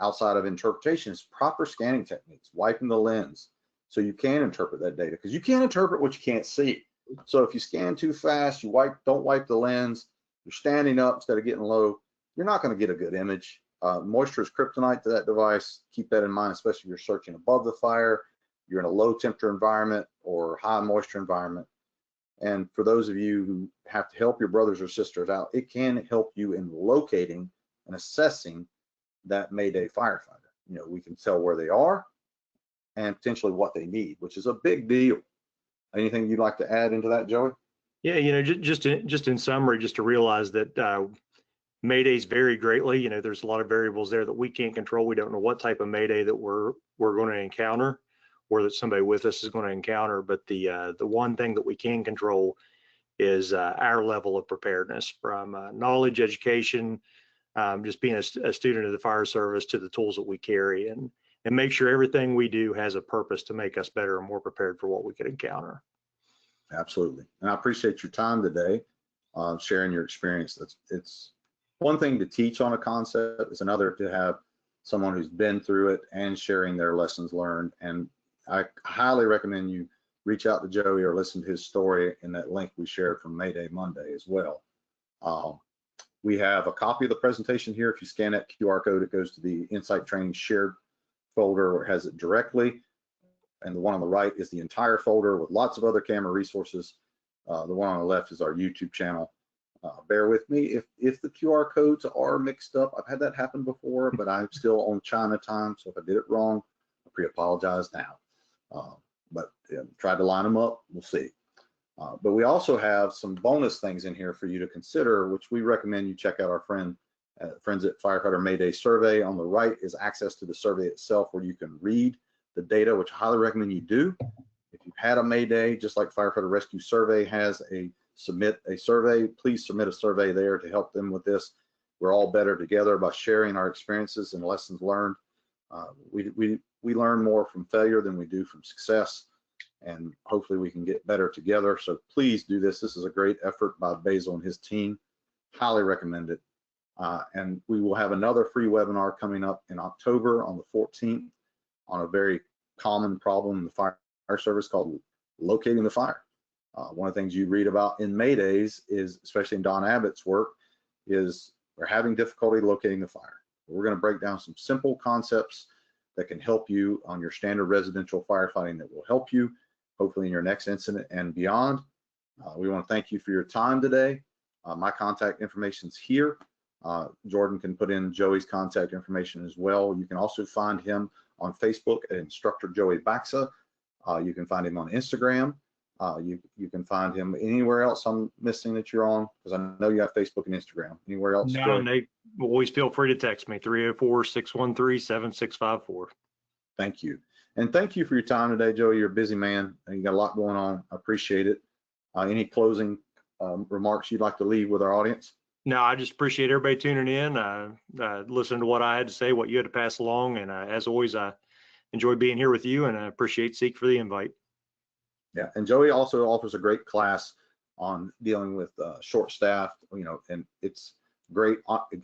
outside of interpretation is proper scanning techniques, wiping the lens so you can interpret that data, because you can't interpret what you can't see. So if you scan too fast, don't wipe the lens, you're standing up instead of getting low, you're not going to get a good image. Moisture is kryptonite to that device. Keep that in mind, especially if you're searching above the fire, you're in a low temperature environment or high moisture environment. And for those of you who have to help your brothers or sisters out, it can help you in locating and assessing that Mayday firefighter. You know, we can tell where they are and potentially what they need, which is a big deal. Anything you'd like to add into that, Joey? Yeah, you know, just in summary, just to realize that Maydays vary greatly. You know, there's a lot of variables there that we can't control. We don't know what type of Mayday that we're going to encounter, or that somebody with us is going to encounter. But the one thing that we can control is our level of preparedness, from knowledge, education, just being a student of the fire service, to the tools that we carry, and make sure everything we do has a purpose to make us better and more prepared for what we could encounter. Absolutely. And I appreciate your time today, sharing your experience. It's one thing to teach on a concept, it's another to have someone who's been through it and sharing their lessons learned. And I highly recommend you reach out to Joey or listen to his story in that link we shared from Mayday Monday as well. We have a copy of the presentation here. If you scan that QR code, it goes to the Insight Training shared folder where it has it directly. And the one on the right is the entire folder with lots of other camera resources. The one on the left is our YouTube channel. Bear with me if the QR codes are mixed up. I've had that happen before, but I'm still on China time, so if I did it wrong, I pre-apologize now. But try to line them up, we'll see. But we also have some bonus things in here for you to consider, which we recommend you check out our friends at Firefighter Mayday survey. On the right is access to the survey itself, where you can read the data, which I highly recommend you do. If you've had a Mayday, just like Firefighter Rescue Survey has a submit a survey, please submit a survey there to help them with this. We're all better together by sharing our experiences and lessons learned. We learn more from failure than we do from success, and hopefully we can get better together. So please do this. This is a great effort by Basil and his team. Highly recommend it. And we will have another free webinar coming up in October on the 14th on a very common problem in the fire service called locating the fire. One of the things you read about in Maydays is, especially in Don Abbott's work, is we're having difficulty locating the fire. We're going to break down some simple concepts that can help you on your standard residential firefighting that will help you hopefully in your next incident and beyond. We want to thank you for your time today. My contact information is here. Jordan can put in Joey's contact information as well. You can also find him on Facebook at Instructor Joey Baxa. You can find him on Instagram. You can find him anywhere else I'm missing that you're on, because I know you have Facebook and Instagram. Anywhere else? No, Nate, always feel free to text me, 304-613-7654. Thank you. And thank you for your time today, Joey. You're a busy man and you got a lot going on. I appreciate it. Any closing remarks you'd like to leave with our audience? No, I just appreciate everybody tuning in, listening to what I had to say, what you had to pass along. And as always, I enjoy being here with you, and I appreciate Seek for the invite. Yeah, and Joey also offers a great class on dealing with short staff, you know, and it's great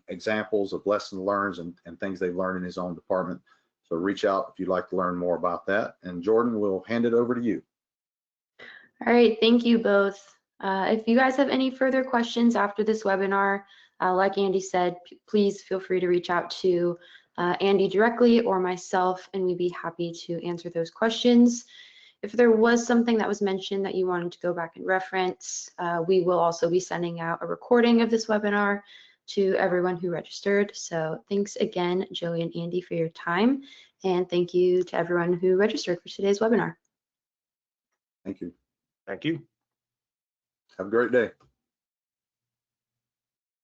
examples of lessons learned and things they've learned in his own department. So reach out if you'd like to learn more about that. And Jordan, we'll hand it over to you. All right, thank you both. If you guys have any further questions after this webinar, like Andy said, please feel free to reach out to Andy directly or myself, and we'd be happy to answer those questions. If there was something that was mentioned that you wanted to go back and reference, we will also be sending out a recording of this webinar to everyone who registered. So thanks again, Joey and Andy, for your time. And thank you to everyone who registered for today's webinar. Thank you. Thank you. Have a great day.